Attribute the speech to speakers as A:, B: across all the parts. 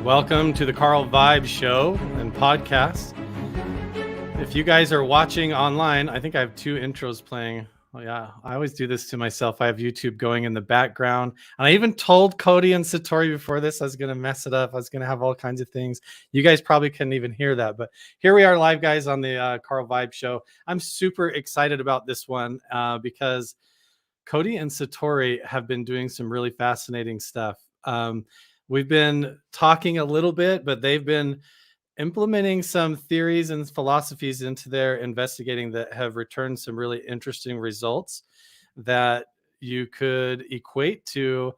A: Welcome to the Carl Vibe Show and podcast. If you guys are watching online, I think I have two intros playing. Oh, yeah, I always do this to myself. I have YouTube going in the background. And I even told Cody and Satori before this I was going to mess it up. I was going to have all kinds of things. You guys probably couldn't even hear that. But here we are live, guys, on the Carl Vibe Show. I'm super excited about this one because Cody and Satori have been doing some really fascinating stuff. We've been talking a little bit, but they've been implementing some theories and philosophies into their investigating that have returned some really interesting results that you could equate to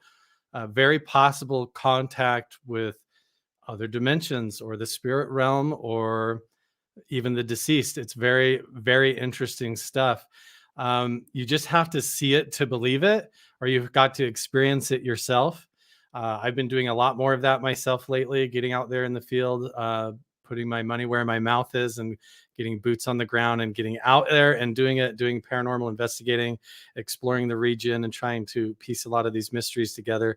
A: a very possible contact with other dimensions or the spirit realm or even the deceased. It's very, very interesting stuff. You just have to see it to believe it, or you've got to experience it yourself. I've been doing a lot more of that myself lately, getting out there in the field, putting my money where my mouth is and getting boots on the ground and getting out there and doing paranormal investigating, exploring the region and trying to piece a lot of these mysteries together.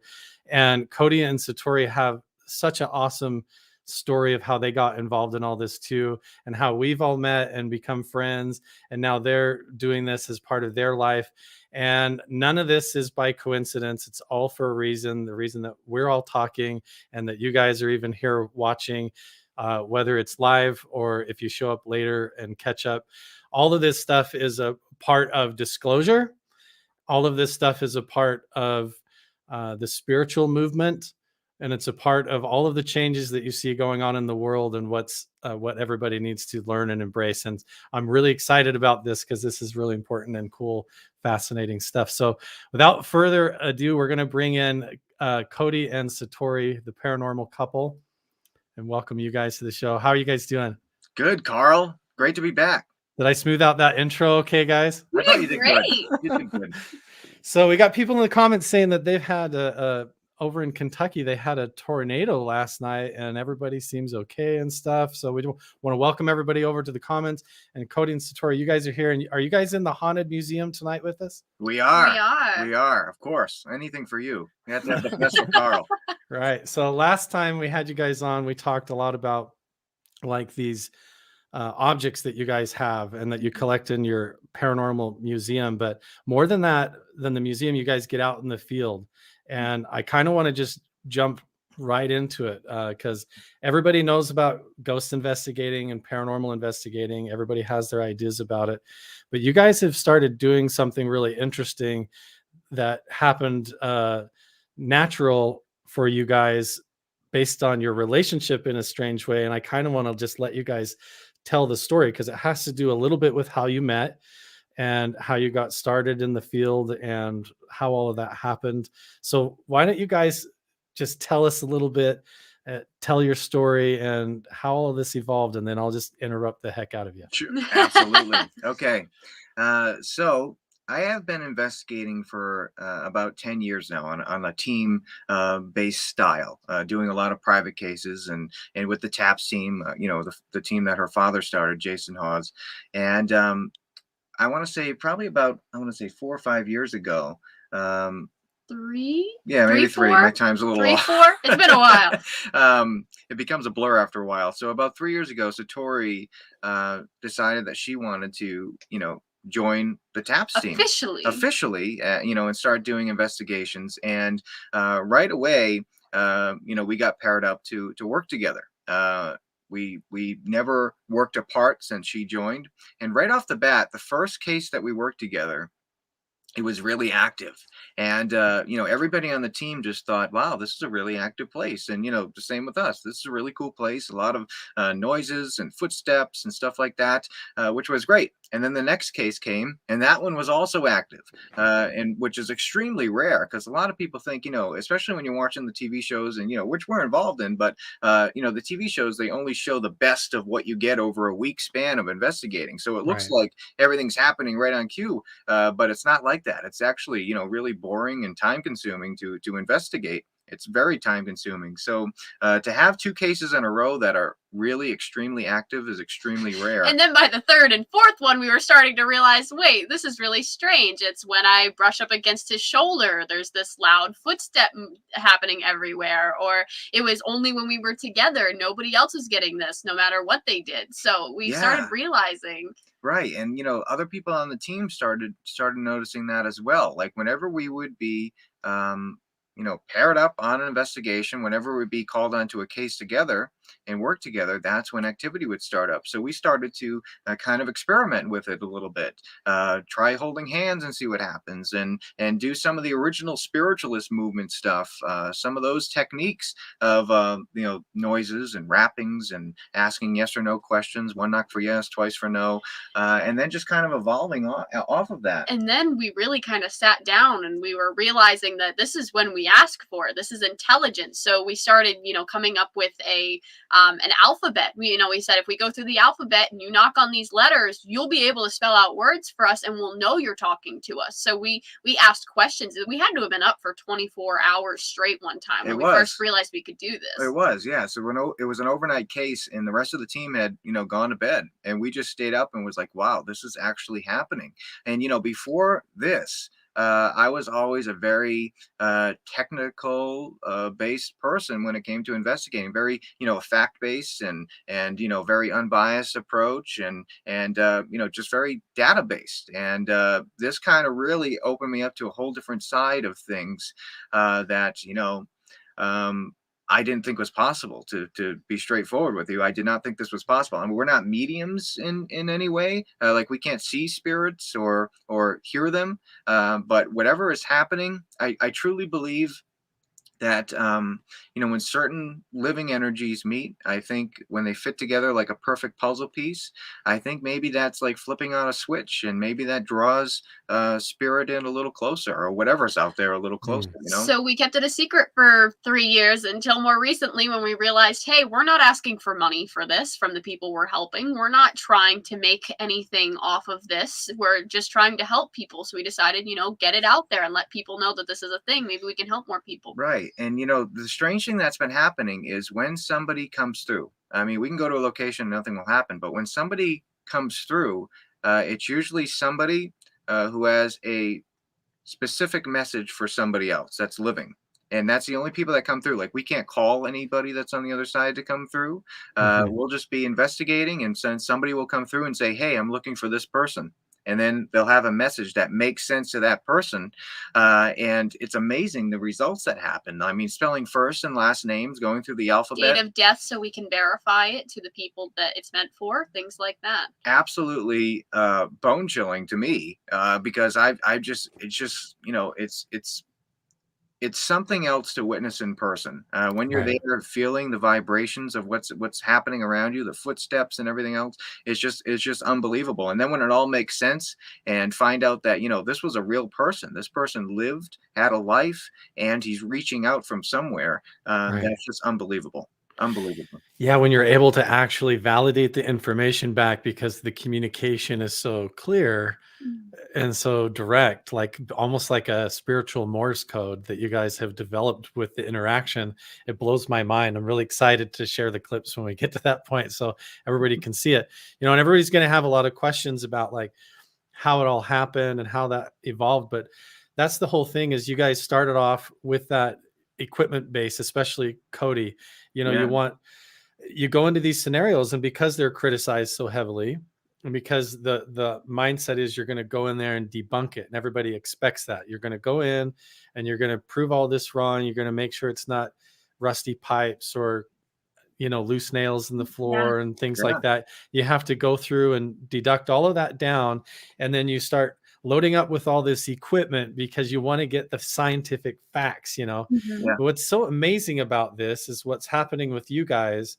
A: And Cody and Satori have such an awesome story of how they got involved in all this too, and how we've all met and become friends. And now they're doing this as part of their life. And none of this is by coincidence. It's all for a reason. The reason that we're all talking and that you guys are even here watching, whether it's live or if you show up later and catch up, all of this stuff is a part of disclosure. All of this stuff is a part of the spiritual movement. And it's a part of all of the changes that you see going on in the world and what everybody needs to learn and embrace. And I'm really excited about this because this is really important and cool, fascinating stuff. So without further ado, we're going to bring in Cody and Satori, the paranormal couple, and welcome you guys to the show. How are you guys doing?
B: Good, Carl. Great to be back.
A: Did I smooth out that intro okay, guys?
B: I thought you did great. Good. You did good.
A: So we got people in the comments saying that they've had over in Kentucky, they had a tornado last night and everybody seems okay and stuff. So we want to welcome everybody over to the comments. And Cody and Satori, you guys are here. And are you guys in the haunted museum tonight with us?
B: We are, of course. Anything for you. We have to have the best of Carl.
A: Right. So last time we had you guys on, we talked a lot about like these objects that you guys have and that you collect in your paranormal museum. But more than that, than the museum, you guys get out in the field. And I kind of want to just jump right into it because everybody knows about ghost investigating and paranormal investigating. Everybody has their ideas about it. But you guys have started doing something really interesting that happened natural for you guys based on your relationship in a strange way. And I kind of want to just let you guys tell the story because it has to do a little bit with how you met and how you got started in the field and how all of that happened. So why don't you guys just tell us a little bit, tell your story and how all of this evolved, and then I'll just interrupt the heck out of you.
B: Sure, absolutely. Okay. So I have been investigating for about 10 years now on a team based style, doing a lot of private cases and with the TAPS team, the team that her father started, Jason Hawes. And I want to say probably about 4 or 5 years ago.
C: Three?
B: Yeah, maybe three. My time's a little off.
C: 4? It's been a while.
B: It becomes a blur after a while. So about 3 years ago, Satori decided that she wanted to, join the TAPS team officially, and start doing investigations. And right away, we got paired up to work together. We never worked apart since she joined. And right off the bat, the first case that we worked together, it was really active. And, everybody on the team just thought, wow, this is a really active place. And, the same with us. This is a really cool place. A lot of noises and footsteps and stuff like that, which was great. And then the next case came, and that one was also active, and which is extremely rare because a lot of people think, especially when you're watching the TV shows and, which we're involved in, but, the TV shows, they only show the best of what you get over a week span of investigating. So it looks like everything's happening right on cue, but it's not like that. It's actually, really boring and time consuming to investigate. It's very time consuming. So to have 2 cases in a row that are really extremely active is extremely rare.
C: And then by the third and fourth one, we were starting to realize, wait, this is really strange. It's when I brush up against his shoulder, there's this loud footstep happening everywhere. Or it was only when we were together, nobody else was getting this, no matter what they did. So we started realizing.
B: Right. And, other people on the team started noticing that as well. Like whenever we would be, paired up on an investigation, whenever we'd be called onto a case together and work together, that's when activity would start up. So we started to kind of experiment with it a little bit, try holding hands and see what happens, and do some of the original spiritualist movement stuff, some of those techniques of noises and rappings and asking yes or no questions, 1 knock for yes, twice for no, and then just kind of evolving off of that.
C: And then we really kind of sat down and we were realizing that this is when we ask for it. This is intelligence. So we started, coming up with an alphabet. We said, if we go through the alphabet and you knock on these letters, you'll be able to spell out words for us and we'll know you're talking to us. So we asked questions. We had to have been up for 24 hours straight one time when we first realized we could do this.
B: It was, yeah. So when it was an overnight case and the rest of the team had, gone to bed, and we just stayed up and was like, wow, this is actually happening. And, before this, I was always a very technical based person when it came to investigating, very fact based and very unbiased approach, and just very data based. And this kind of really opened me up to a whole different side of things that I didn't think was possible. To be straightforward with you, I did not think this was possible. I mean, we're not mediums in any way. Like we can't see spirits or hear them. But whatever is happening, I truly believe that when certain living energies meet, I think when they fit together like a perfect puzzle piece, I think maybe that's like flipping on a switch, and maybe that draws spirit in a little closer, or whatever's out there a little closer.
C: So we kept it a secret for 3 years until more recently, when we realized, hey, we're not asking for money for this from the people we're helping. We're not trying to make anything off of this. We're just trying to help people. So we decided, get it out there and let people know that this is a thing. Maybe we can help more people.
B: Right. And, the strange thing that's been happening is when somebody comes through, I mean, we can go to a location and nothing will happen, but when somebody comes through, it's usually somebody who has a specific message for somebody else that's living. And that's the only people that come through. Like, we can't call anybody that's on the other side to come through. We'll just be investigating, and somebody will come through and say, hey, I'm looking for this person. And then they'll have a message that makes sense to that person. And it's amazing the results that happen. I mean, spelling first and last names, going through the alphabet.
C: Date of death so we can verify it to the people that it's meant for, things like that.
B: Absolutely bone chilling to me, because it's something else to witness in person. When you're there feeling the vibrations of what's happening around you, the footsteps and everything else, it's just unbelievable. And then when it all makes sense and find out that, this was a real person, this person lived, had a life, and he's reaching out from somewhere, that's just unbelievable. Unbelievable.
A: Yeah, when you're able to actually validate the information back because the communication is so clear and so direct, like almost like a spiritual Morse code that you guys have developed with the interaction. It blows my mind. I'm really excited to share the clips when we get to that point so everybody can see it. And everybody's going to have a lot of questions about like how it all happened and how that evolved. But that's the whole thing, is you guys started off with that equipment base, especially Cody. You go into these scenarios, and because they're criticized so heavily, and because the mindset is you're going to go in there and debunk it, and everybody expects that you're going to go in and you're going to prove all this wrong. You're going to make sure it's not rusty pipes or loose nails in the floor and things like that. You have to go through and deduct all of that down, and then you start loading up with all this equipment because you want to get the scientific facts. But what's so amazing about this is what's happening with you guys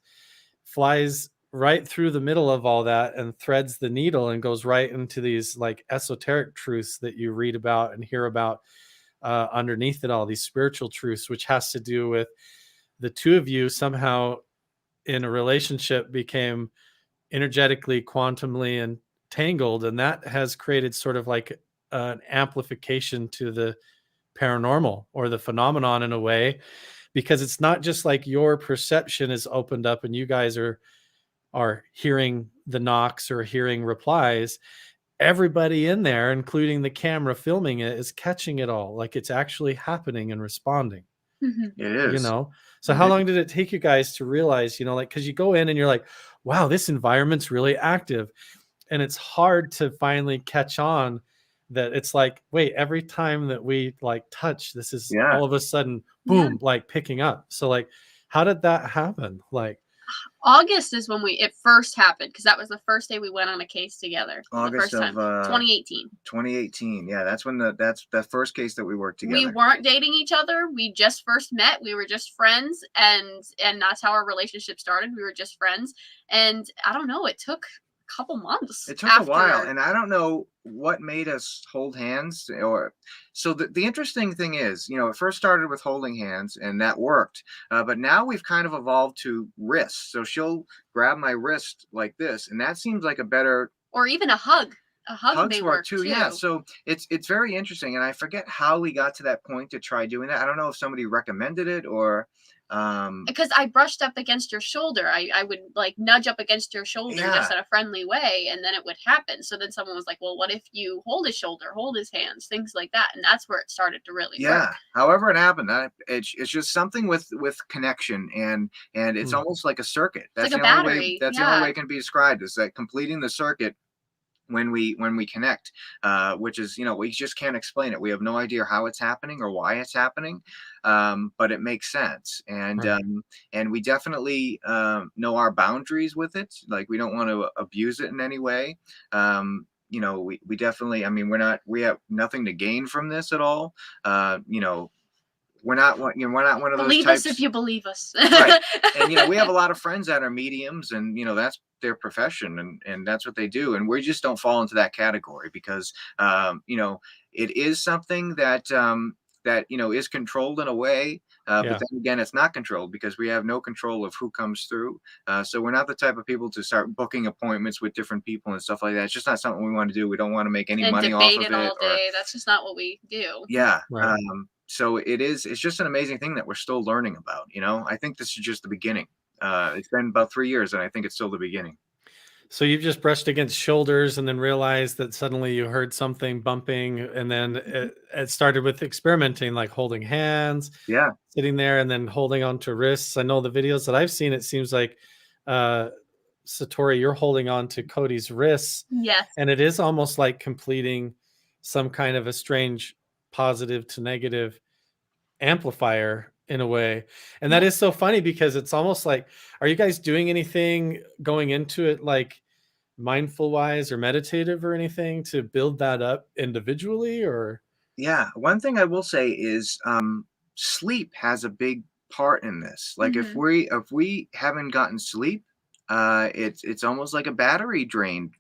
A: flies right through the middle of all that and threads the needle and goes right into these like esoteric truths that you read about and hear about underneath it all, these spiritual truths, which has to do with the two of you somehow in a relationship became energetically, quantumly entangled, and that has created sort of like an amplification to the paranormal or the phenomenon in a way. because it's not just like your perception is opened up and you guys are hearing the knocks or hearing replies. Everybody in there, including the camera filming it, is catching it all. Like it's actually happening and responding.
B: It is.
A: You know? So how long did it take you guys to realize, you know, like, because you go in and you're like, wow, this environment's really active. And it's hard to finally catch on that it's like, wait, every time that we like touch, this is all of a sudden, boom, like picking up. So like, how did that happen? Like,
C: August is when it first happened, because that was the first day we went on a case together.
B: August
C: the first time. 2018.
B: 2018. Yeah, that's when that's the first case that we worked together.
C: We weren't dating each other. We just first met. We were just friends, and that's how our relationship started. We were just friends, and I don't know. It took a couple months.
B: It took a while, and I don't know what made us hold hands. Or so the interesting thing is, you know, it first started with holding hands, and that worked. But now we've kind of evolved to wrists. So she'll grab my wrist like this, and that seems like a better.
C: Or even a hug.
B: Hugs work too. Yeah. So it's very interesting, and I forget how we got to that point to try doing that. I don't know if somebody recommended it or.
C: Because I brushed up against your shoulder. I would like nudge up against your shoulder just in a friendly way, and then it would happen. So then someone was like, well, what if you hold his shoulder, hold his hands, things like that. And that's where it started to really work.
B: However it happened, it's just something with connection, and it's almost like a circuit. That's
C: like
B: the only way. That's the only way it can be described, is that completing the circuit when we connect, which is, you know, we just can't explain it. We have no idea how it's happening or why it's happening, but it makes sense. And and we definitely know our boundaries with it. Like, we don't want to abuse it in any way. You know, we definitely, I mean, we have nothing to gain from this at all. You know, we're not one of those
C: believe
B: types.
C: us if you believe us.
B: Right. And, you know, we have a lot of friends that are mediums, and, you know, that's their profession, and that's what they do. And we just don't fall into that category because, you know, it is something that, that, you know, is controlled in a way. But then again, it's not controlled because we have no control of who comes through. So we're not the type of people to start booking appointments with different people and stuff like that. It's just not something we want to do. We don't want to make any money off of it.
C: All day. That's just not what we do.
B: Yeah. Right. So it's just an amazing thing that we're still learning about. You know, I think this is just the beginning. It's been about 3 years, and I think it's still the beginning.
A: So you've just brushed against shoulders and then realized that suddenly you heard something bumping, and then it started with experimenting, like holding hands, sitting there, and then holding onto wrists. I know the videos that I've seen, it seems like Satori, you're holding on to Cody's wrists.
C: Yes.
A: And it is almost like completing some kind of a strange positive to negative amplifier in a way. And that is so funny because it's almost like, are you guys doing anything going into it, like mindful wise or meditative or anything to build that up individually? Or
B: one thing I will say is sleep has a big part in this. Like, if we haven't gotten sleep, it's almost like a battery drain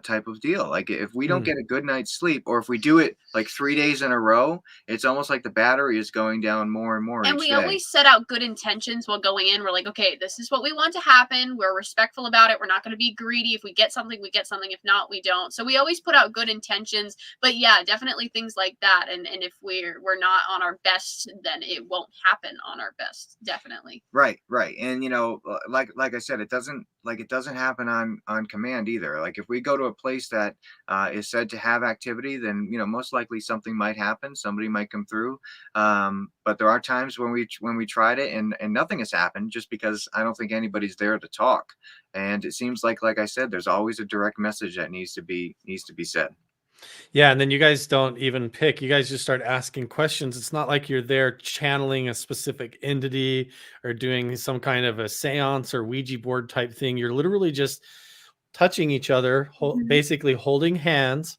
B: type of deal. Like, if we don't get a good night's sleep, or if we do it like 3 days in a row, it's almost like the battery is going down more and more.
C: And we always set out good intentions while going in. We're like, okay, this is what we want to happen. We're respectful about it. We're not going to be greedy. If we get something, we get something. If not, we don't. So we always put out good intentions. But yeah, definitely things like that. And if we're not on our best, then it won't happen on our best. Definitely.
B: Right. And, you know, like I said, it doesn't happen on command either. Like, if we go to a place that is said to have activity, then, you know, most likely something might happen. Somebody might come through. But there are times when we tried it and nothing has happened, just because I don't think anybody's there to talk. And it seems like I said, there's always a direct message that needs to be said.
A: Yeah, and then you guys don't even pick. You guys just start asking questions. It's not like you're there channeling a specific entity or doing some kind of a seance or Ouija board type thing. You're literally just touching each other, basically holding hands,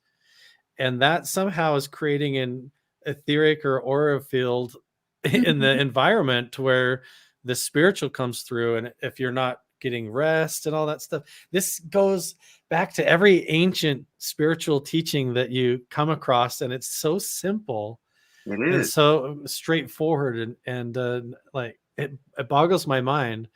A: and that somehow is creating an etheric or aura field in the environment to where the spiritual comes through. And if you're not getting rest and all that stuff, this goes back to every ancient spiritual teaching that you come across, and it's so simple.
B: It is.
A: And so straightforward, and like it boggles my mind.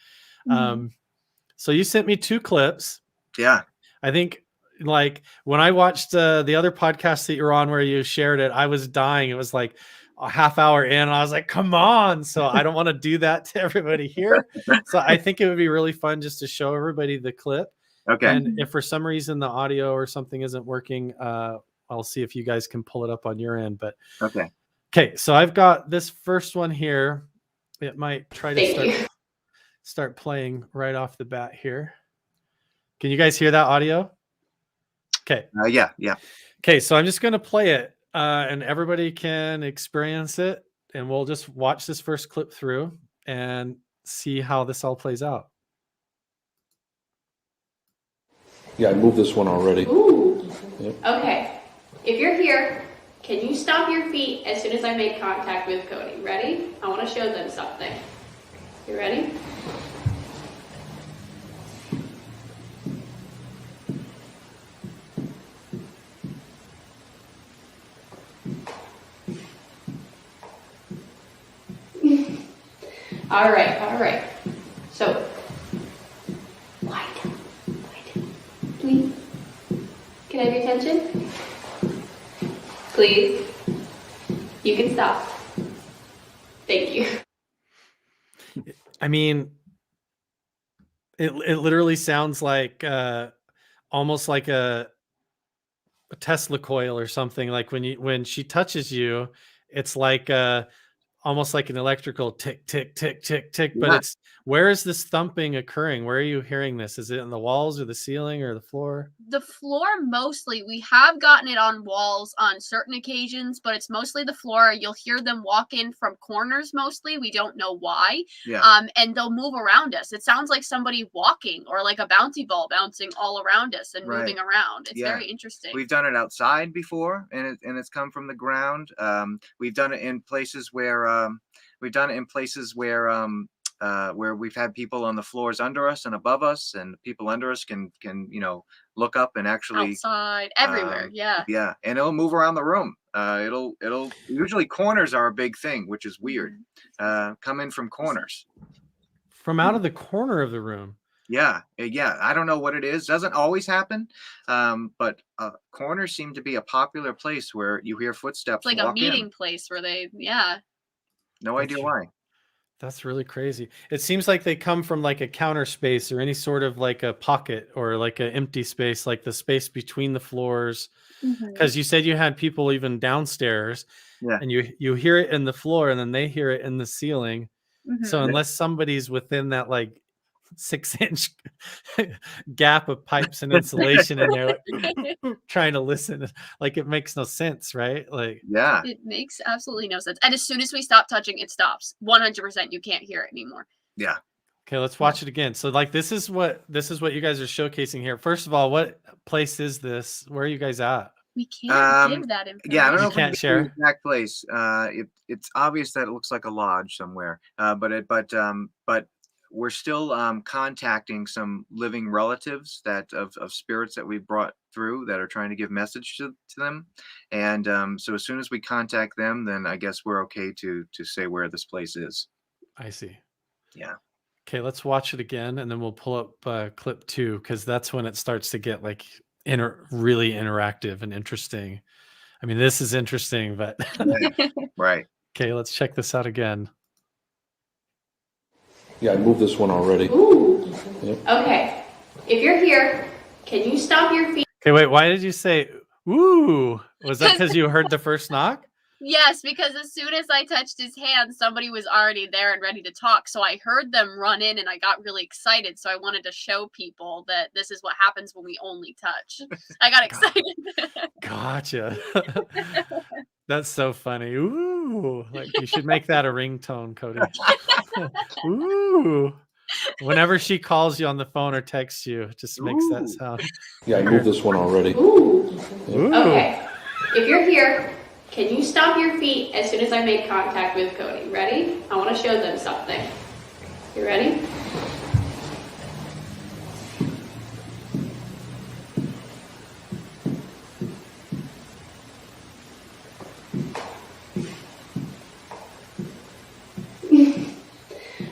A: So you sent me 2 clips.
B: Yeah.
A: I think, like, when I watched the other podcast that you're on where you shared it, I was dying. It was like a half hour in, and I was like, come on. So I don't want to do that to everybody here. So I think it would be really fun just to show everybody the clip.
B: Okay.
A: And if for some reason the audio or something isn't working, I'll see if you guys can pull it up on your end. But okay. So I've got this first one here. It might try to start playing right off the bat here. Can you guys hear that audio? Okay.
B: Yeah.
A: Okay. So I'm just going to play it and everybody can experience it. And we'll just watch this first clip through and see how this all plays out.
D: Yeah, I moved this one already.
E: Ooh. Yep. Okay. If you're here, can you stomp your feet as soon as I make contact with Cody? Ready? I want to show them something. You ready? All right. So, wide. Please. Can I have your attention? Please. You can stop. Thank you.
A: I mean, it literally sounds like almost like a Tesla coil or something. Like when she touches you, it's like almost like an electrical tick, tick, tick, tick, tick. But it's, where is this thumping occurring? Where are you hearing this? Is it in the walls or the ceiling or the floor?
C: The floor mostly. We have gotten it on walls on certain occasions, but it's mostly the floor. You'll hear them walk in from corners mostly. We don't know why. And they'll move around us. It sounds like somebody walking or like a bouncy ball bouncing all around us and moving around. It's very interesting.
B: We've done it outside before, and it's come from the ground. We've done it in places where where we've had people on the floors under us and above us, and people under us can look up and actually
C: outside everywhere.
B: And it'll move around the room. It'll usually corners are a big thing, which is weird. Come in from corners,
A: from out of the corner of the room.
B: Yeah. I don't know what it is. Doesn't always happen. But corners seem to be a popular place where you hear footsteps.
C: It's like a meeting place where they,
B: No idea why.
A: That's really crazy. It seems like they come from like a counter space or any sort of like a pocket or like an empty space, like the space between the floors. Because you said you had people even downstairs, and you hear it in the floor and then they hear it in the ceiling. So unless somebody's within that like 6-inch gap of pipes and insulation in there, like, trying to listen, like it makes no sense, right? Like,
C: it makes absolutely no sense. And as soon as we stop touching, it stops 100%. You can't hear it anymore.
A: Okay, let's watch it again. So like this is what you guys are showcasing here. First of all, what place is this? Where are you guys at?
C: We can't give that information.
B: I don't know if
A: we can't share
B: the exact place. It's obvious that it looks like a lodge somewhere, but we're still contacting some living relatives of spirits that we brought through that are trying to give message to them. And so as soon as we contact them, then I guess we're okay to say where this place is.
A: I see.
B: Yeah.
A: Okay, let's watch it again, and then we'll pull up clip 2, because that's when it starts to get like really interactive and interesting. I mean, this is interesting, but
B: right.
A: Okay, let's check this out again.
D: Yeah, I moved this one already.
E: Ooh. Okay. If you're here, can you stomp your feet?
A: Okay, wait, why did you say, ooh? Was that because you heard the first knock?
C: Yes, because as soon as I touched his hand, somebody was already there and ready to talk. So I heard them run in and I got really excited. So I wanted to show people that this is what happens when we only touch. I got excited.
A: Gotcha. That's so funny. Ooh, like you should make that a ringtone, Cody. Ooh. Whenever she calls you on the phone or texts you, it just makes that sound.
D: Yeah, I moved this one already.
E: Ooh. Okay. If you're here, can you stomp your feet as soon as I make contact with Cody? Ready? I want to show them something. You ready?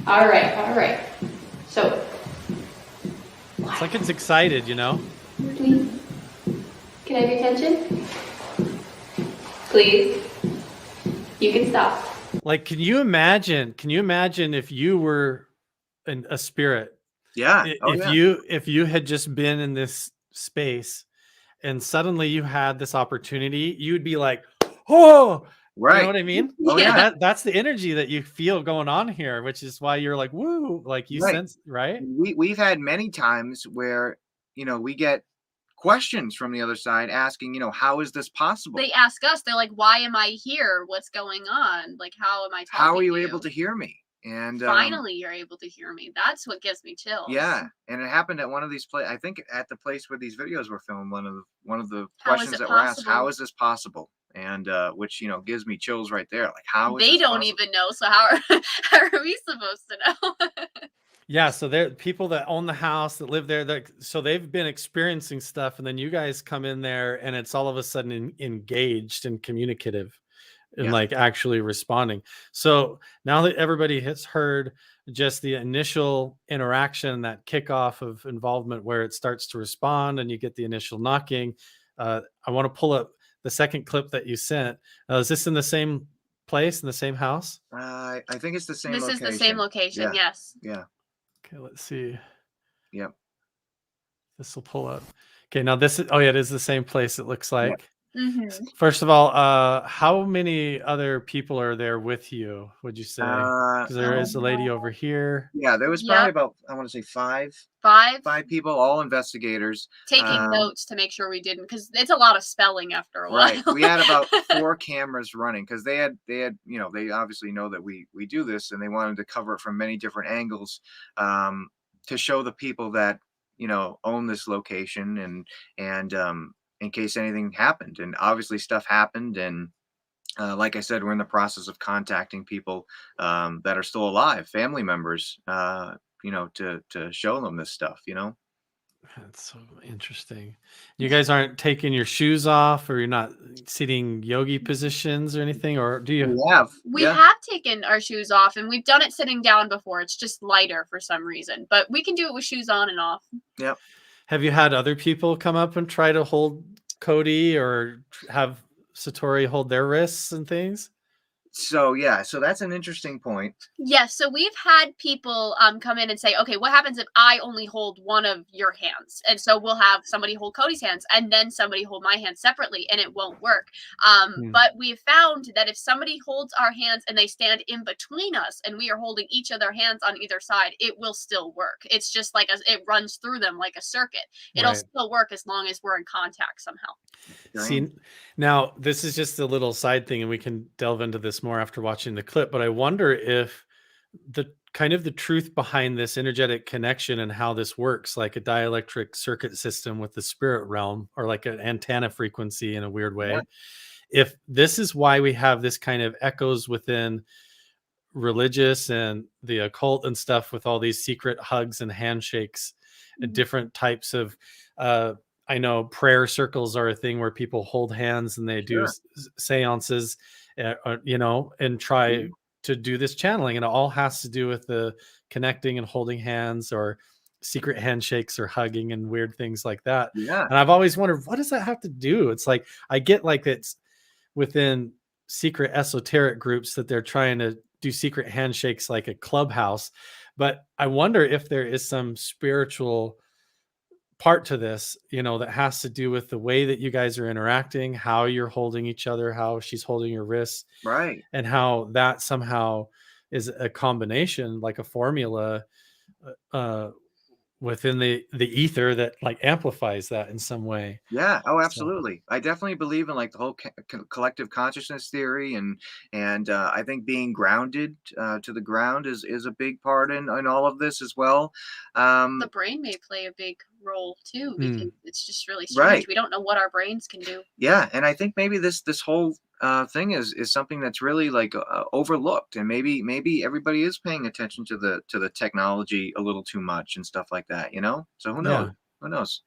E: All right. So,
A: it's like it's excited, you know?
E: Please. Can I have your attention? Please. You can stop.
A: Like, can you imagine if you were a spirit?
B: Yeah.
A: If you had just been in this space and suddenly you had this opportunity, you'd be like, oh,
B: right.
A: You know what I mean?
B: Oh yeah.
A: That's the energy that you feel going on here, which is why you're like, woo, like you sense, right?
B: We've had many times where, we get questions from the other side asking, how is this possible?
C: They ask us, they're like, why am I here? What's going on? Like, how am I talking
B: How are you
C: to
B: able to hear me? And
C: finally you're able to hear me. That's what gives me chills.
B: Yeah. And it happened at one of these I think at the place where these videos were filmed, one of the questions that were asked, how is this possible? And which gives me chills right there. Like, how is
C: they
B: this
C: don't
B: possible?
C: even know, so how are we supposed to know?
A: Yeah, so they're people that own the house, that live there, so they've been experiencing stuff, and then you guys come in there and it's all of a sudden engaged and communicative and like actually responding. So now that everybody has heard just the initial interaction, that kickoff of involvement where it starts to respond and you get the initial knocking, I want to pull up the second clip that you sent. Is this in the same place, in the same house?
B: I think it's the same
C: This
B: location.
C: is the same location, yes.
B: Yeah.
A: Okay, let's see.
B: Yep.
A: This will pull up. Okay, now this is, it is the same place, it looks like.
C: Mm-hmm.
A: First of all, how many other people are there with you, would you say? Because there is a lady over here.
B: Yeah, there was probably about, I want to say five people, all investigators.
C: Taking notes to make sure we didn't, because it's a lot of spelling after a while.
B: Right. We had about 4 cameras running because they they obviously know that we do this, and they wanted to cover it from many different angles to show the people that, own this location and in case anything happened. And obviously stuff happened. And like I said, we're in the process of contacting people that are still alive, family members, to show them this stuff,
A: That's so interesting. You guys aren't taking your shoes off, or you're not sitting yogi positions or anything, or do you?
C: We have taken our shoes off, and we've done it sitting down before. It's just lighter for some reason, but we can do it with shoes on and off.
B: Yep.
A: Have you had other people come up and try to hold Cody or have Satori hold their wrists and things?
B: So that's an interesting point.
C: Yes, so we've had people come in and say, okay, what happens if I only hold one of your hands? And so we'll have somebody hold Cody's hands and then somebody hold my hands separately, and it won't work. But we've found that if somebody holds our hands and they stand in between us and we are holding each of their hands on either side, it will still work. It's just like it runs through them like a circuit. It'll still work as long as we're in contact somehow.
A: See, now this is just a little side thing, and we can delve into this more after watching the clip, but I wonder if the kind of the truth behind this energetic connection and how this works, like a dielectric circuit system with the spirit realm, or like an antenna frequency in a weird way, if this is why we have this kind of echoes within religious and the occult and stuff, with all these secret hugs and handshakes, different types of I know prayer circles are a thing where people hold hands and they do seances, and try to do this channeling. And it all has to do with the connecting and holding hands, or secret handshakes, or hugging and weird things like that.
B: Yeah.
A: And I've always wondered, what does that have to do? It's like, I get like it's within secret esoteric groups that they're trying to do secret handshakes like a clubhouse. But I wonder if there is some spiritual part to this, that has to do with the way that you guys are interacting, how you're holding each other, how she's holding your wrists,
B: right,
A: and how that somehow is a combination, like a formula within the ether that like amplifies that in some way.
B: Yeah. Oh, absolutely. I definitely believe in like the whole collective consciousness theory, and I think being grounded to the ground is a big part in all of this as well.
C: The brain may play a big role too, because it's just really strange. We don't know what our brains can do.
B: Yeah, and I think maybe this whole thing is something that's really like overlooked, and maybe everybody is paying attention to the technology a little too much and stuff like that, so who knows? Who knows?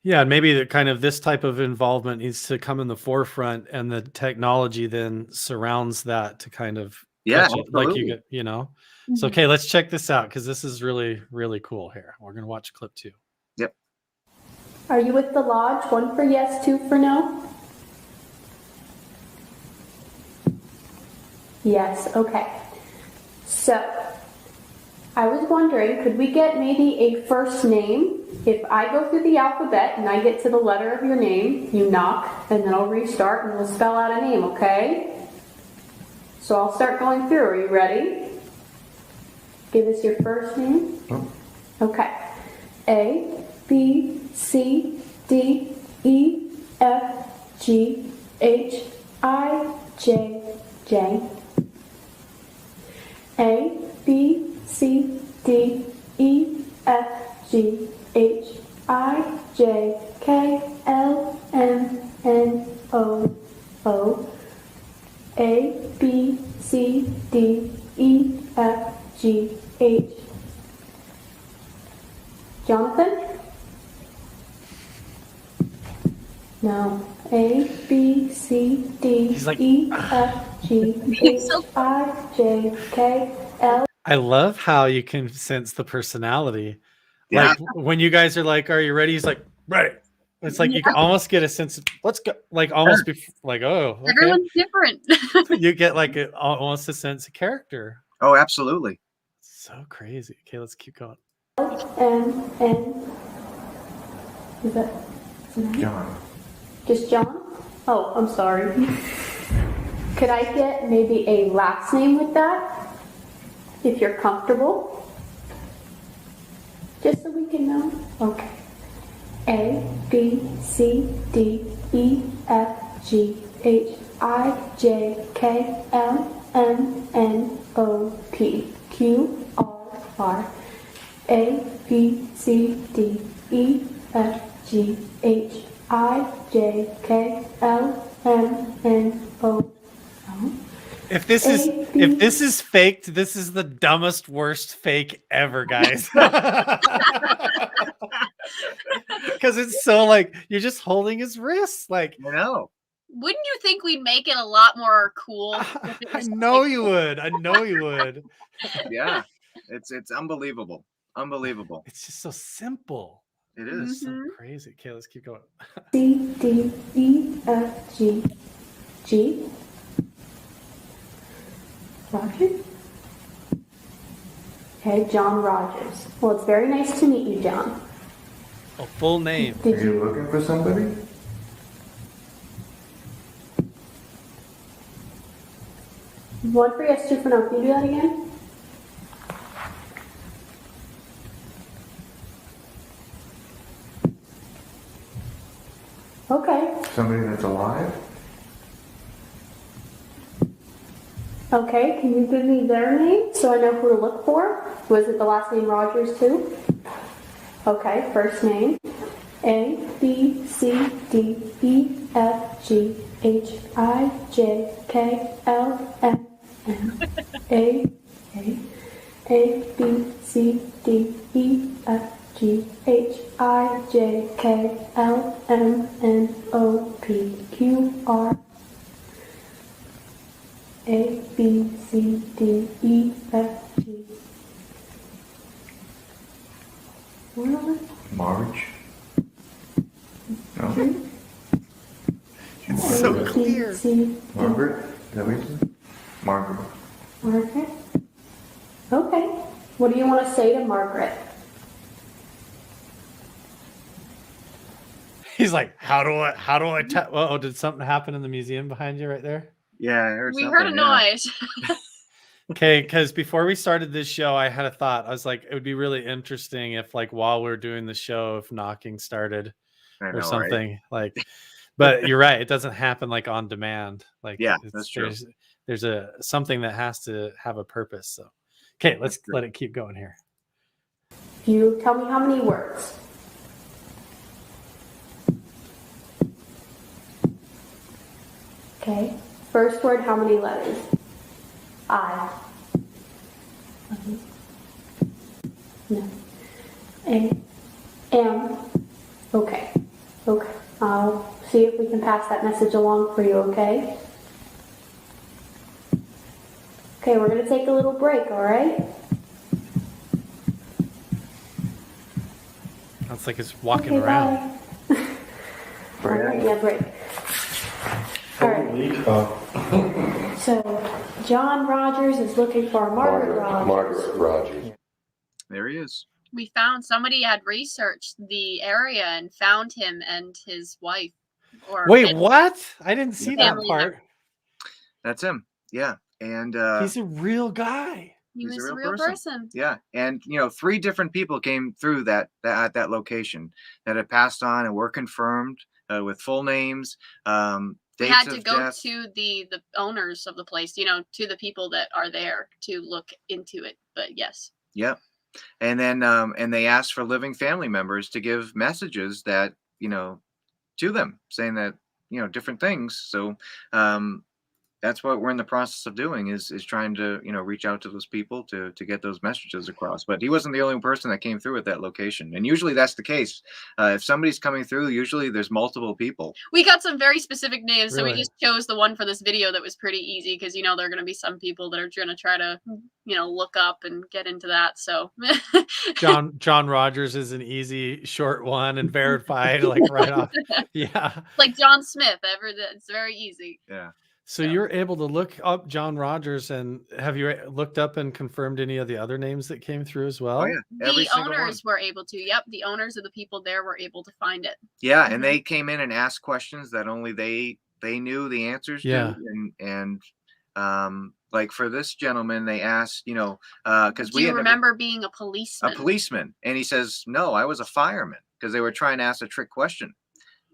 A: Yeah, and maybe the kind of this type of involvement needs to come in the forefront, and the technology then surrounds that to kind of like you get, So okay, let's check this out, because this is really, really cool. Here, we're gonna watch clip 2.
B: Yep.
E: Are you with the lodge? 1 for yes, 2 for no. Yes, okay. So, I was wondering, could we get maybe a first name? If I go through the alphabet and I get to the letter of your name, you knock, and then I'll restart and we'll spell out a name, okay? So I'll start going through. Are you ready? Give us your first name. Okay. A, B, C, D, E, F, G, H, I, J, J. A, B, C, D, E, F, G, H, I, J, K, L, M, N, O, O. A, B, C, D, E, F, G, H. Jonathan? No. A, B, C, D, E, F, G, H, I, J, K, L.
A: I love how you can sense the personality.
B: Yeah.
A: Like when you guys are like, "Are you ready?" He's like, "Ready." It's like you can almost get a sense of, let's go, like almost be like, oh, okay.
C: Everyone's different.
A: You get like almost a sense of character.
B: Oh, absolutely.
A: So crazy. Okay, let's keep going.
E: M, N. Is that
D: John.
E: just John? Oh, I'm sorry. Could I get maybe a last name with that? If you're comfortable? Just so we can know. Okay. A, B, C, D, E, F, G, H, I, J, K, L, M, N, O, P, Q, R, R. A, B, C, D, E, F, G, H, I, J, K, L, M, N, O.
A: If this is faked, this is the dumbest, worst fake ever, guys. Because it's so like you're just holding his wrist, like.
B: I know.
C: Wouldn't you think we'd make it a lot more cool?
A: I know you would. I know you would.
B: Yeah, it's unbelievable. Unbelievable.
A: It's just so simple.
B: It is.
A: So crazy. Okay, let's keep going.
E: C, D, E, F, G, G. Roger? Okay, John Rogers. Well, it's very nice to meet you, John.
A: A full name.
E: Did
D: Are you looking for somebody?
E: One for yes, two for no. Can you do that again? Okay.
D: Somebody that's alive?
E: Okay, can you give me their name so I know who to look for? Was it the last name Rogers too? Okay, first name. A, B, C, D, E, F, G, H, I, J, K, L, M, N, A, B, C, D, E, F, G, H, I, J, K, L, M, N, O, P, Q, R. A, B, C, D, E, F, G.
D: Marge? No?
A: It's so clear.
D: Margaret? Is that what you said? Margaret.
E: Margaret? Okay. What do you want to say to Margaret?
A: He's like, how do I tap? Oh, did something happen in the museum behind you right there?
B: Yeah, I heard
C: We
B: something,
C: heard a noise.
A: Okay, because before we started this show, I had a thought. I was like, it would be really interesting if, like, while we are doing the show, if knocking started or something. Right? Like, but you're right; it doesn't happen like on demand. Like,
B: yeah, that's true.
A: There's a something that has to have a purpose. So, okay, let's let it keep going here.
E: You tell me how many words. Okay. First word, how many letters? I. No. A. M. Okay. Okay. I'll see if we can pass that message along for you, okay? Okay, we're going to take a little break, all right?
A: That's like it's walking around.
E: Bye. All right, yeah, break. All right. So, John Rogers is looking for Margaret Rogers.
D: Margaret Rogers.
B: There he is.
C: We found somebody had researched the area and found him and his wife.
A: Wait, what? I didn't see that
C: family
A: part.
C: member.
B: That's him. Yeah. And
A: he's a real guy.
C: He
B: he's
C: was a real person.
B: Yeah. And, 3 different people came through that at that location that had passed on and were confirmed with full names.
C: We had to go to the owners of the place, to the people that are there to look into it. But yes.
B: Yep. And then and they asked for living family members to give messages that, to them, saying that, different things. So that's what we're in the process of doing is trying to, reach out to those people to get those messages across. But he wasn't the only person that came through at that location. And usually that's the case. If somebody's coming through, usually there's multiple people.
C: We got some very specific names.
A: Really?
C: So we just chose the one for this video that was pretty easy because, there are going to be some people that are going to try to, look up and get into that. So
A: John Rogers is an easy, short one and verified, like right off. Yeah.
C: Like John Smith. It's very easy.
B: Yeah.
A: So you're able to look up John Rogers, and have you looked up and confirmed any of the other names that came through as well?
B: Oh, yeah.
C: The owners were able to. Yep. The owners of the people there were able to find it.
B: Yeah. And they came in and asked questions that only they knew the answers to. And like for this gentleman, they asked, because
C: Do you remember being a policeman?
B: A policeman. And he says, no, I was a fireman, because they were trying to ask a trick question.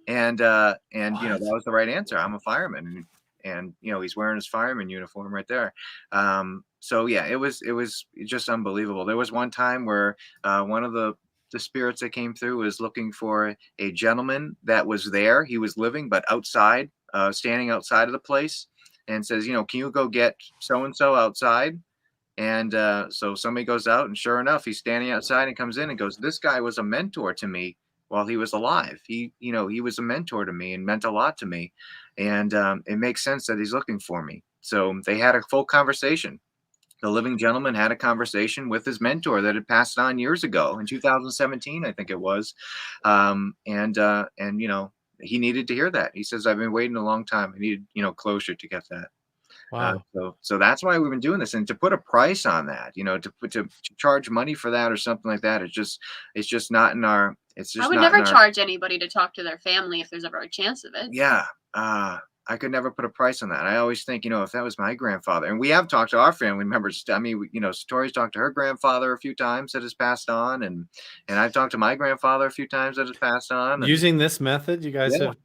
B: And that was the right answer. I'm a fireman. And he's wearing his fireman uniform right there. So yeah, it was just unbelievable. There was one time where one of the spirits that came through was looking for a gentleman that was there. He was living, but outside, standing outside of the place, and says, can you go get so and so outside? And so somebody goes out, and sure enough, he's standing outside and comes in and goes, this guy was a mentor to me while he was alive. He was a mentor to me and meant a lot to me. And it makes sense that he's looking for me. So they had a full conversation. The living gentleman had a conversation with his mentor that had passed on years ago in 2017, I think it was. He needed to hear that. He says, I've been waiting a long time. I needed, closure to get that.
A: Wow.
B: So that's why we've been doing this, and to put a price on that, to charge money for that or something like that, it's just not in our. It's just.
C: I would never charge anybody to talk to their family if there's ever a chance of it.
B: Yeah. I could never put a price on that. I always think, if that was my grandfather, and we have talked to our family members. I mean, Satori's talked to her grandfather a few times that has passed on, and I've talked to my grandfather a few times that has passed on.
A: Using this method, you guys have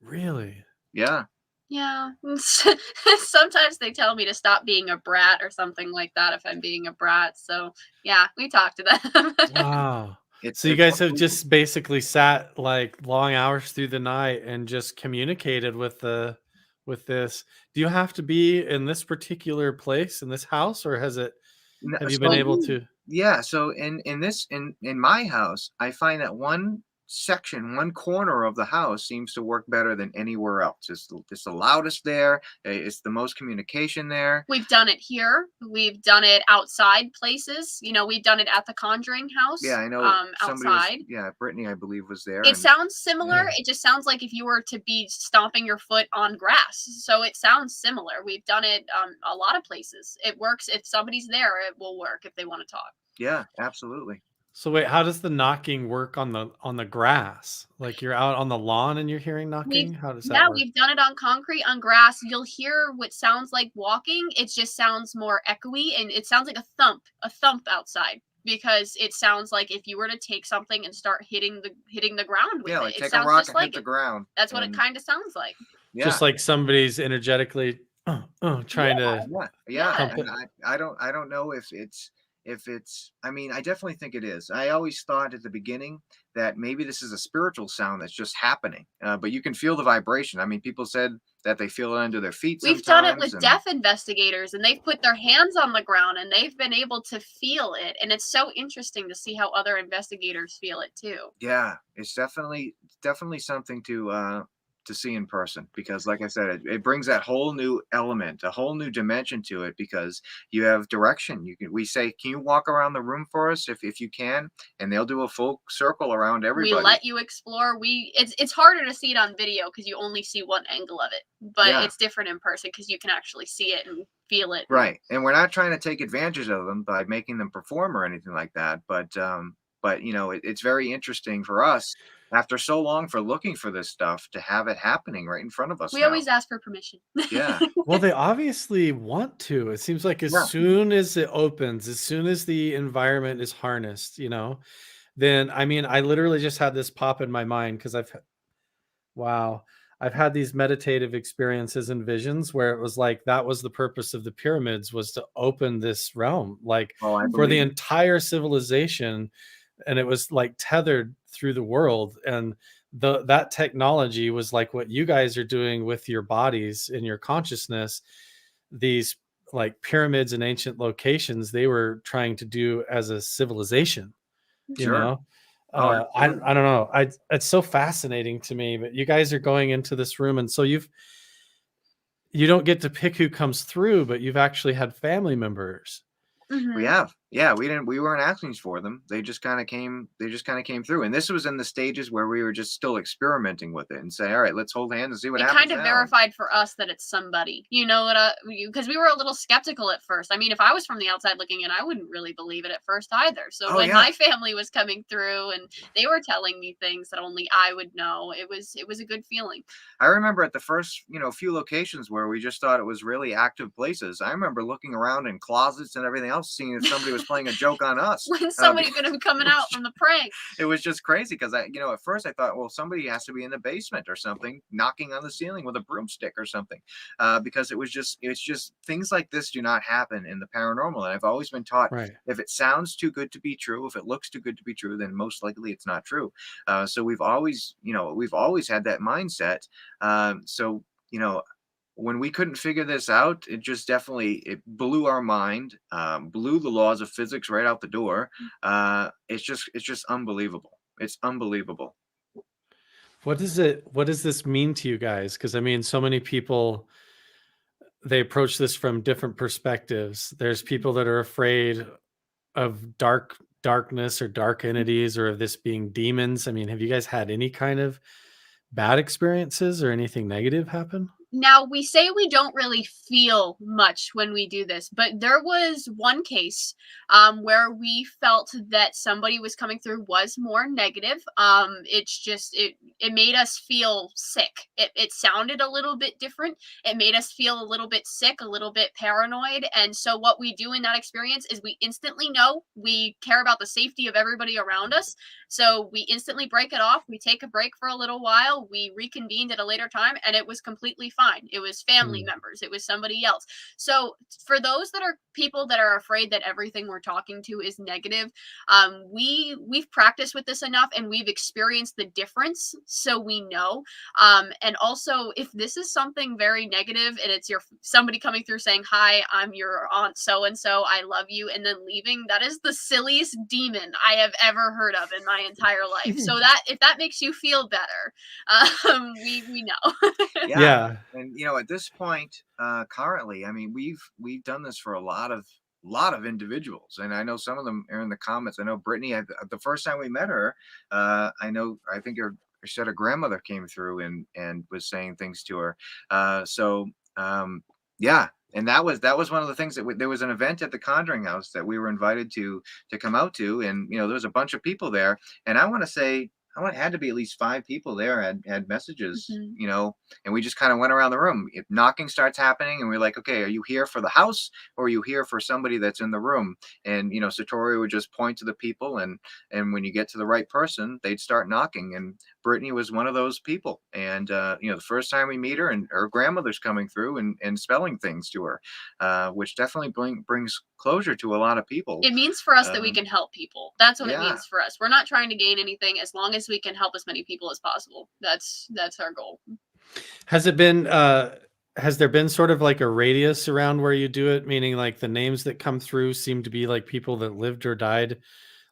A: really.
B: Yeah.
C: Yeah. Sometimes they tell me to stop being a brat or something like that if I'm being a brat. So yeah, we talk to them.
A: Wow. So you guys have just basically sat like long hours through the night and just communicated with this. Do you have to be in this particular place in this house, or have you been able to?
B: Yeah. So in my house, I find that one corner of the house seems to work better than anywhere else. It's the loudest there. It's the most communication there.
C: We've done it here. We've done it outside places. We've done it at the Conjuring house.
B: Yeah, I know.
C: Outside.
B: Brittany, I believe, was there.
C: It sounds similar. Yeah. It just sounds like if you were to be stomping your foot on grass. So it sounds similar. We've done it a lot of places. It works. If somebody's there, it will work if they want to talk.
B: Yeah, absolutely.
A: So wait, how does the knocking work on the grass? Like you're out on the lawn and you're hearing knocking? How does that work? Yeah,
C: we've done it on concrete, on grass. You'll hear what sounds like walking. It just sounds more echoey, and it sounds like a thump outside, because it sounds like if you were to take something and start hitting the ground with
B: like
C: it.
B: Take a rock and hit the ground.
C: That's what it kind of sounds like.
B: Yeah.
A: Just like somebody's energetically trying to.
B: Yeah. And I don't know if it's. I mean, I definitely think it is. I always thought at the beginning that maybe this is a spiritual sound that's just happening, but you can feel the vibration. I mean, people said that they feel it under their feet.
C: We've done it with deaf investigators, and they've put their hands on the ground and they've been able to feel it. And it's so interesting to see how other investigators feel it too.
B: Yeah, it's definitely something to to see in person, because like I said, it brings that whole new element, a whole new dimension to it, because you have direction. We say, can you walk around the room for us if you can? And they'll do a full circle around everybody.
C: We let you explore. It's harder to see it on video because you only see one angle of it, but it's different in person because you can actually see it and feel it.
B: Right. And we're not trying to take advantage of them by making them perform or anything like that. But it's very interesting for us, after so long for looking for this stuff, to have it happening right in front of us.
C: We always ask for permission.
B: Yeah.
A: Well, they obviously want to. It seems like as soon as it opens, as soon as the environment is harnessed, then, I mean, I literally just had this pop in my mind because I've had these meditative experiences and visions where it was like, that was the purpose of the pyramids, was to open this realm, like for the entire civilization. And it was like tethered through the world. And that technology was like what you guys are doing with your bodies and your consciousness. These like pyramids and ancient locations, they were trying to do as a civilization, you know? I don't know. It's so fascinating to me, but you guys are going into this room. And so you don't get to pick who comes through, but you've actually had family members.
C: Mm-hmm.
B: We have. Yeah, we weren't asking for them. They just kind of came through. And this was in the stages where we were just still experimenting with it and say, all right, let's hold hands and see what happens.
C: It kind of verified for us that it's somebody, because we were a little skeptical at first. I mean, if I was from the outside looking in, I wouldn't really believe it at first either. So when my family was coming through and they were telling me things that only I would know, it was a good feeling.
B: I remember at the first, few locations where we just thought it was really active places. I remember looking around in closets and everything else, seeing if somebody was playing a joke on us.
C: When somebody could have coming out from the prank.
B: It was just crazy because at first I thought, well, somebody has to be in the basement or something, knocking on the ceiling with a broomstick or something, because it's just things like this do not happen in the paranormal. And I've always been taught, if it sounds too good to be true, if it looks too good to be true, then most likely it's not true. So we've always had that mindset. When we couldn't figure this out, it blew our mind, blew the laws of physics right out the door. It's just unbelievable. It's unbelievable.
A: What does this mean to you guys? Because I mean, so many people, they approach this from different perspectives. There's people that are afraid of darkness or dark entities, or of this being demons. I mean, have you guys had any kind of bad experiences or anything negative happen?
C: Now, we say we don't really feel much when we do this, but there was one case where we felt that somebody was coming through was more negative. It made us feel sick. It sounded a little bit different. It made us feel a little bit sick, a little bit paranoid. And so what we do in that experience is we instantly know we care about the safety of everybody around us. So we instantly break it off. We take a break for a little while. We reconvened at a later time, and it was completely fine. It was family members. It was somebody else. So for those that are people that are afraid that everything we're talking to is negative, we've practiced with this enough, and we've experienced the difference, so we know. And also, if this is something very negative and it's somebody coming through saying, "Hi, I'm your aunt so and so, I love you," and then leaving, that is the silliest demon I have ever heard of in my entire life. So that if that makes you feel better, we know.
B: Yeah. And at this point, currently, I mean, we've done this for a lot of individuals, and I know some of them are in the comments. I know Brittany, the first time we met her, I think her grandmother came through and was saying things to her. And that was one of the things that there was an event at the Conjuring House that we were invited to come out to, and there was a bunch of people there, and I want to say, had to be at least 5 people there had messages, and we just kind of went around the room. If knocking starts happening, and we're like, okay, are you here for the house, or are you here for somebody that's in the room? And Satori would just point to the people, and when you get to the right person, they'd start knocking. And Brittany was one of those people. And the first time we meet her, and her grandmother's coming through and spelling things to her, which definitely brings closure to a lot of people.
C: It means for us that we can help people. That's what it means for us. We're not trying to gain anything, as long as we can help as many people as possible. That's our goal.
A: Has there been sort of like a radius around where you do it? Meaning like the names that come through seem to be like people that lived or died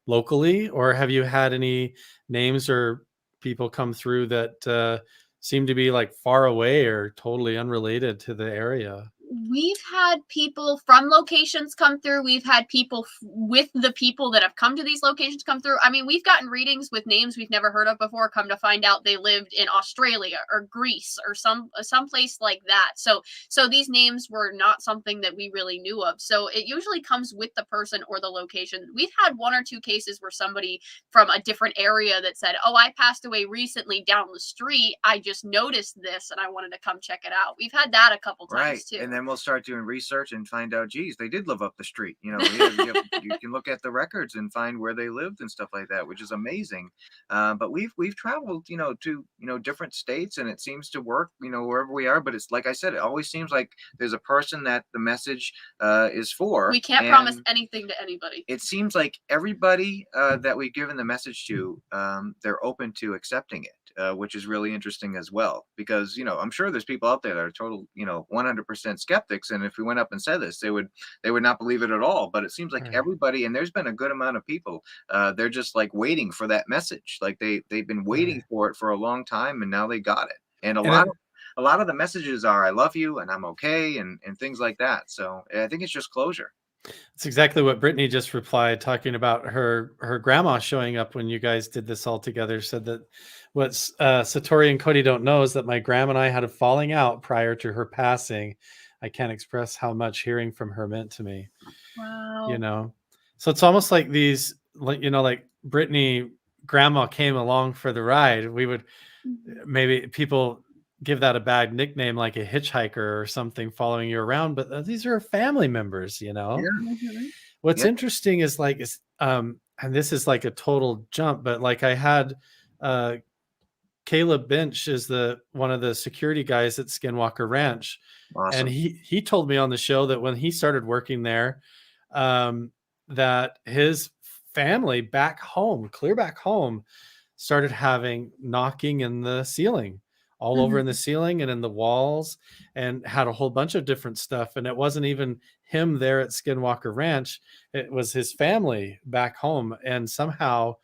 A: locally, or have you had any names or people come through that seem to be like far away or totally unrelated to the area.
C: We've had people from locations come through. We've had people with the people that have come to these locations come through. I mean, we've gotten readings with names we've never heard of before. Come to find out, they lived in Australia or Greece or some place like that. So these names were not something that we really knew of. So it usually comes with the person or the location. We've had 1 or 2 cases where somebody from a different area that said, "Oh, I passed away recently down the street. I just noticed this and I wanted to come check it out." We've had that a couple times too.
B: And then we'll start doing research and find out, geez, they did live up the street. You can look at the records and find where they lived and stuff like that, which is amazing. But we've traveled, to different states, and it seems to work, wherever we are. But it's like I said, it always seems like there's a person that the message is for.
C: We can't promise anything to anybody.
B: It seems like everybody that we've given the message to, they're open to accepting it. Which is really interesting as well, because I'm sure there's people out there that are total 100% skeptics, and if we went up and said this, they would not believe it at all. But it seems like everybody, and there's been a good amount of people, they're just like waiting for that message, like they've been waiting for it for a long time, and now they got it. And a lot of the messages are "I love you" and "I'm okay" and things like that. So I think it's just closure.
A: It's exactly what Brittany just replied, talking about her grandma showing up when you guys did this all together. Said that what Satori and Cody don't know is that my grandma and I had a falling out prior to her passing. I can't express how much hearing from her meant to me.
C: Wow.
A: So it's almost like these, like Brittany grandma came along for the ride. We would maybe people give that a bad nickname, like a hitchhiker or something following you around, but these are family members. What's interesting is and this is like a total jump, but like I had Caleb Bench is one of the security guys at Skinwalker Ranch. Awesome. And he told me on the show that when he started working there, that his family clear back home, started having knocking in the ceiling, all over in the ceiling and in the walls, and had a whole bunch of different stuff. And it wasn't even him there at Skinwalker Ranch. It was his family back home. And somehow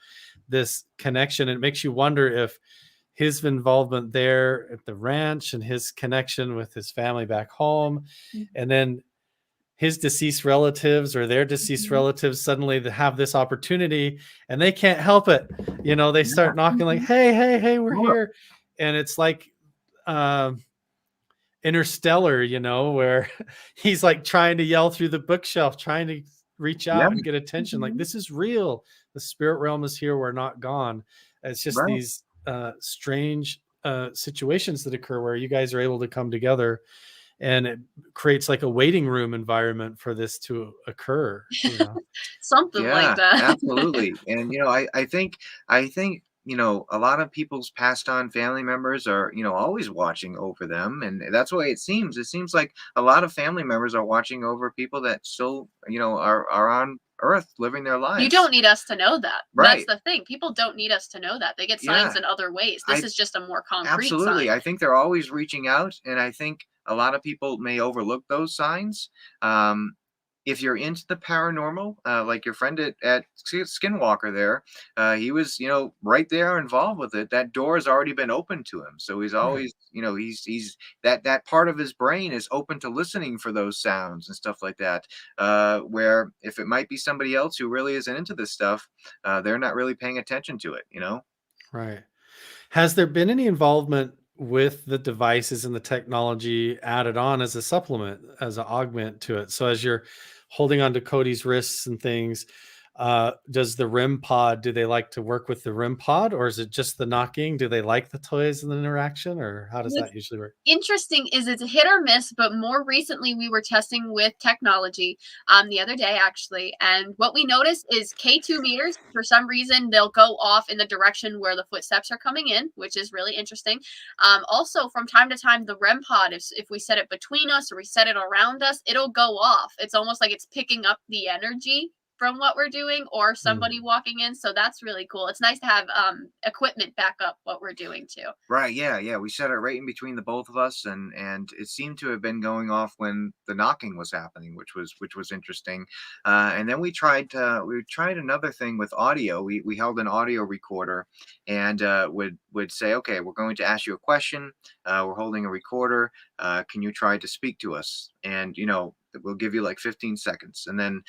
A: this connection, it makes you wonder if his involvement there at the ranch and his connection with his family back home, and then his deceased relatives or their deceased relatives suddenly have this opportunity and they can't help it. They start knocking like, hey, we're here. And it's like Interstellar, where he's like trying to yell through the bookshelf, trying to reach out and get attention. Like, this is real. The spirit realm is here. We're not gone. It's just these strange situations that occur where you guys are able to come together, and it creates like a waiting room environment for this to occur.
C: Something like that.
B: Absolutely. And I think a lot of people's passed on family members are always watching over them, and that's why it seems like a lot of family members are watching over people that still are on Earth living their lives.
C: You don't need us to know that. That's the thing. People don't need us to know that. They get signs in other ways. This is just a more concrete
B: absolutely
C: sign.
B: I think they're always reaching out, and I think a lot of people may overlook those signs. If you're into the paranormal, like your friend at Skinwalker there, he was, right there involved with it. That door has already been open to him. So he's always, he's that part of his brain is open to listening for those sounds and stuff like that. Where if it might be somebody else who really isn't into this stuff, they're not really paying attention to it,
A: Right. Has there been any involvement with the devices and the technology added on as a supplement, as an augment to it? So as you're holding on to Cody's wrists and things, does the REM pod, do they like to work with the REM pod, or is it just the knocking? Do they like the toys and the interaction, or how does that usually work?
C: Interesting is it's a hit or miss, but more recently we were testing with technology the other day actually, and what we noticed is K2 meters, for some reason they'll go off in the direction where the footsteps are coming in, which is really interesting. Also from time to time the REM pod, if we set it between us or we set it around us, it'll go off. It's almost like it's picking up the energy from what we're doing or somebody walking in. So that's really cool. It's nice to have equipment back up what we're doing too.
B: Right. Yeah. We set it right in between the both of us, and it seemed to have been going off when the knocking was happening, which was interesting. And then we tried another thing with audio. We held an audio recorder, and would say, okay, we're going to ask you a question. We're holding a recorder. Can you try to speak to us? And we'll give you like 15 seconds, and then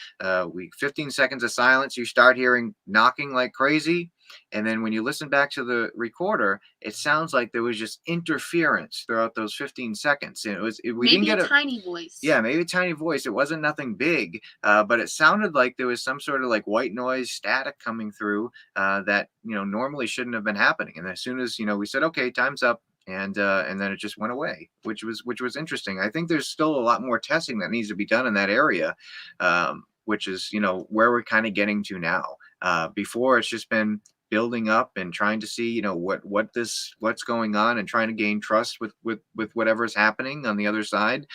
B: 15 seconds of silence. You start hearing knocking like crazy. And then when you listen back to the recorder, it sounds like there was just interference throughout those 15 seconds. And we didn't get
C: a tiny voice.
B: Yeah, maybe a tiny voice. It wasn't nothing big, but it sounded like there was some sort of like white noise static coming through that normally shouldn't have been happening. And as soon as we said, okay, time's up. And then it just went away, which was interesting. I think there's still a lot more testing that needs to be done in that area, which is where we're kind of getting to now. Before, it's just been building up and trying to see what's going on, and trying to gain trust with whatever's happening on the other side.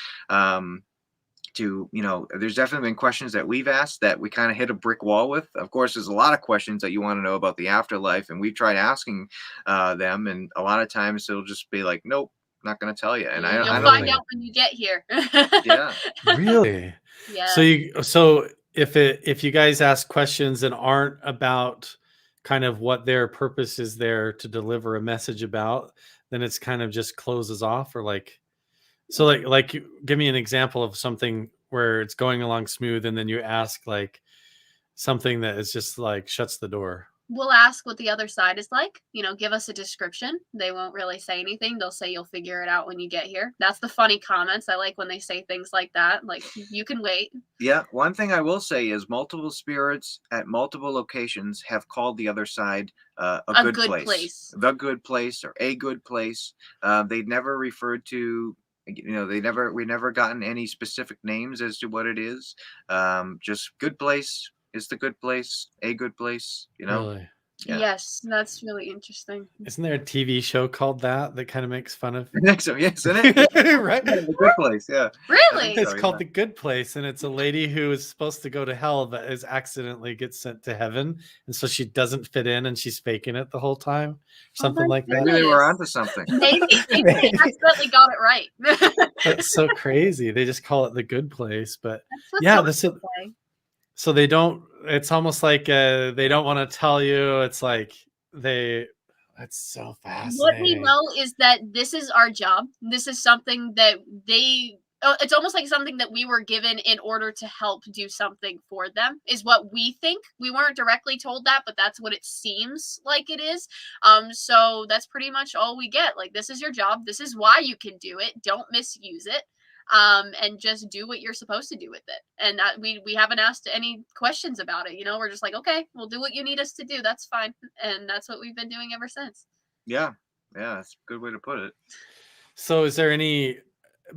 B: There's definitely been questions that we've asked that we kind of hit a brick wall with. Of course, there's a lot of questions that you want to know about the afterlife, and we've tried asking them, and a lot of times it'll just be like, nope, not going to tell you. And
C: you'll find out when you get here.
B: Yeah.
A: Really?
C: Yeah.
A: So if you guys ask questions that aren't about kind of what their purpose is there to deliver a message about, then it's kind of just closes off, or like. So like give me an example of something where it's going along smooth, and then you ask like something that is just like shuts the door.
C: We'll ask what the other side is like, give us a description. They won't really say anything. They'll say you'll figure it out when you get here. That's the funny comments. I like when they say things like that. Like, you can wait.
B: Yeah. One thing I will say is multiple spirits at multiple locations have called the other side a good place. The good place, or a good place. They'd never referred to, we never gotten any specific names as to what it is. Just good place. Is the good place a good place?
A: Really?
B: Yeah.
C: Yes, that's really interesting.
A: Isn't there a TV show called that kind of makes fun of?
B: So, yes, isn't it?
A: Right?
B: The Good Place, yeah.
C: Really?
A: It's called The Good Place, and it's a lady who is supposed to go to hell but is accidentally gets sent to heaven, and so she doesn't fit in, and she's faking it the whole time. Something like that.
B: Maybe they were onto something.
C: Maybe they accidentally got it right.
A: That's so crazy. They just call it The Good Place, but so they don't. It's almost like they don't want to tell you. It's like That's so fascinating.
C: What we know is that this is our job. This is something that it's almost like something that we were given in order to help do something for them, is what we think. We weren't directly told that, but that's what it seems like it is. So that's pretty much all we get. Like, this is your job. This is why you can do it. Don't misuse it. And just do what you're supposed to do with it. And we haven't asked any questions about it. We're just like, okay, we'll do what you need us to do. That's fine. And that's what we've been doing ever since.
B: Yeah. That's a good way to put it.
A: So is there any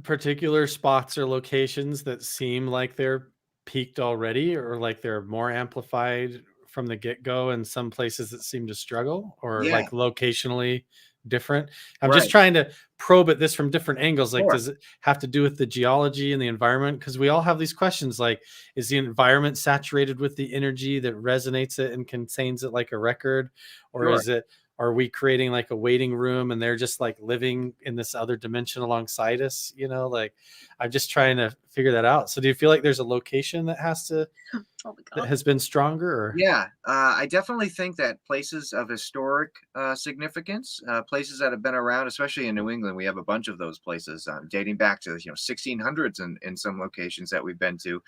A: particular spots or locations that seem like they're peaked already, or like they're more amplified from the get-go, and some places that seem to struggle, or like locationally different? I'm just trying to probe at this from different angles. Like, does it have to do with the geology and the environment? Because we all have these questions, like, is the environment saturated with the energy that resonates it and contains it like a record, or are we creating like a waiting room and they're just like living in this other dimension alongside us? Like, I'm just trying to figure that out. So do you feel like there's a location that that has been stronger? Or?
B: Yeah, I definitely think that places of historic significance, places that have been around, especially in New England, we have a bunch of those places dating back to 1600s in some locations that we've been to,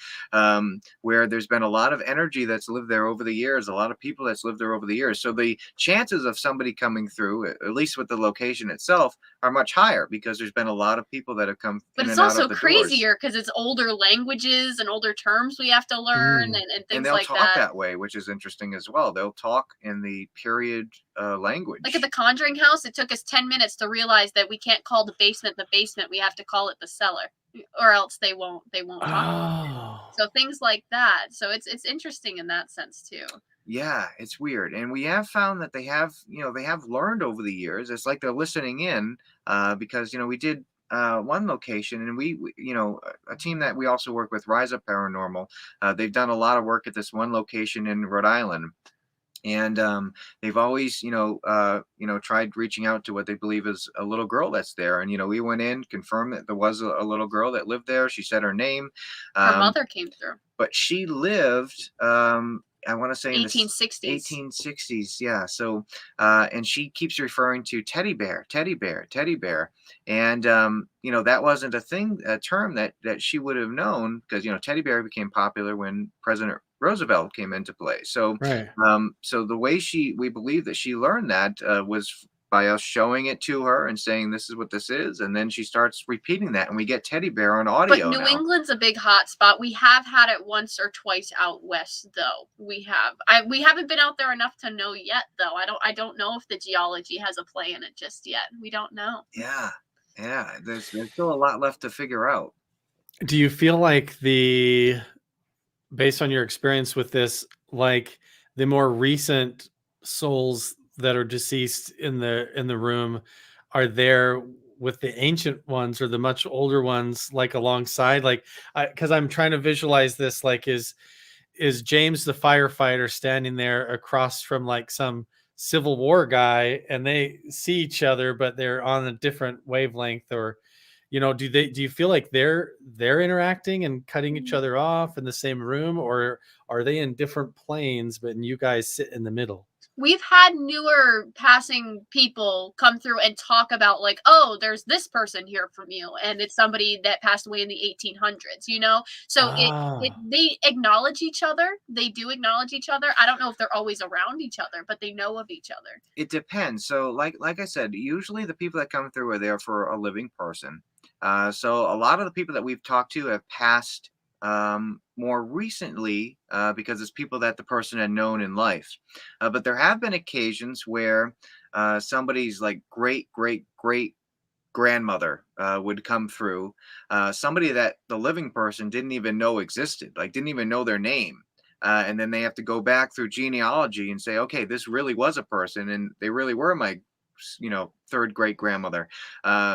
B: where there's been a lot of energy that's lived there over the years, a lot of people that's lived there over the years. So the chances of somebody coming through, at least with the location itself, are much higher, because there's been a lot of people that have come.
C: But it's also crazier because it's older languages and older terms we have to learn and things
B: and they'll
C: like
B: talk that way, which is interesting as well. They'll talk in the period language.
C: Like at the Conjuring house, it took us 10 minutes to realize that we can't call the basement. We have to call it the cellar, or else they won't talk. So things like that. So it's interesting in that sense too.
B: Yeah, it's weird. And we have found that they have learned over the years. It's like they're listening in, because, we did one location, and we you know, a team that we also work with, Rise Up Paranormal. They've done a lot of work at this one location in Rhode Island. And they've always, tried reaching out to what they believe is a little girl that's there. And we went in, confirmed that there was a little girl that lived there. She said her name.
C: Her mother came through.
B: But she lived, I want to say, in the
C: 1860s.
B: 1860s, yeah. So, and she keeps referring to teddy bear, teddy bear, teddy bear. And that wasn't a term that she would have known, because teddy bear became popular when President Roosevelt came into play. So,
A: Right.
B: So the way we believe that she learned that was by us showing it to her and saying, this is what this is. And then she starts repeating that, and we get teddy bear on audio.
C: But New England's a big hot spot. We have had it once or twice out west, though. We haven't been out there enough to know yet, though. I don't know if the geology has a play in it just yet. We don't know.
B: Yeah. There's still a lot left to figure out.
A: Do you feel like based on your experience with this, like the more recent souls that are deceased in the room are there with the ancient ones, or the much older ones, like alongside? Like, because I'm trying to visualize this, like is James the firefighter standing there across from like some Civil War guy, and they see each other but they're on a different wavelength? Or do you feel like they're interacting and cutting each other off in the same room, or are they in different planes but you guys sit in the middle?
C: We've had newer passing people come through and talk about, like, oh, there's this person here from you, and it's somebody that passed away in the 1800s, so they acknowledge each other. They do acknowledge each other. I don't know if they're always around each other, but they know of each other.
B: It depends. So like I said, usually the people that come through are there for a living person. So a lot of the people that we've talked to have passed more recently, because it's people that the person had known in life. But there have been occasions where somebody's like great grandmother would come through, somebody that the living person didn't even know existed, like didn't even know their name. And then they have to go back through genealogy and say, okay, this really was a person, and they really were my third great grandmother.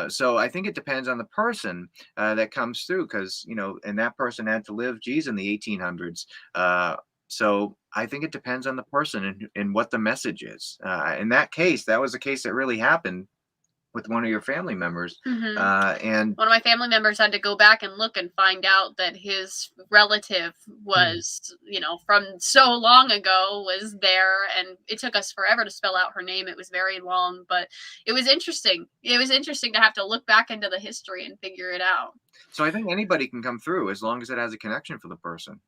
B: So I think it depends on the person that comes through, because and that person had to live in the 1800s. So I think it depends on the person and what the message is. In that case, that was a case that really happened with one of your family members.
C: Mm-hmm.
B: And
C: one of my family members had to go back and look and find out that his relative was, from so long ago, was there. And it took us forever to spell out her name. It was very long, but it was interesting. It was interesting to have to look back into the history and figure it out.
B: So I think anybody can come through as long as it has a connection for the person,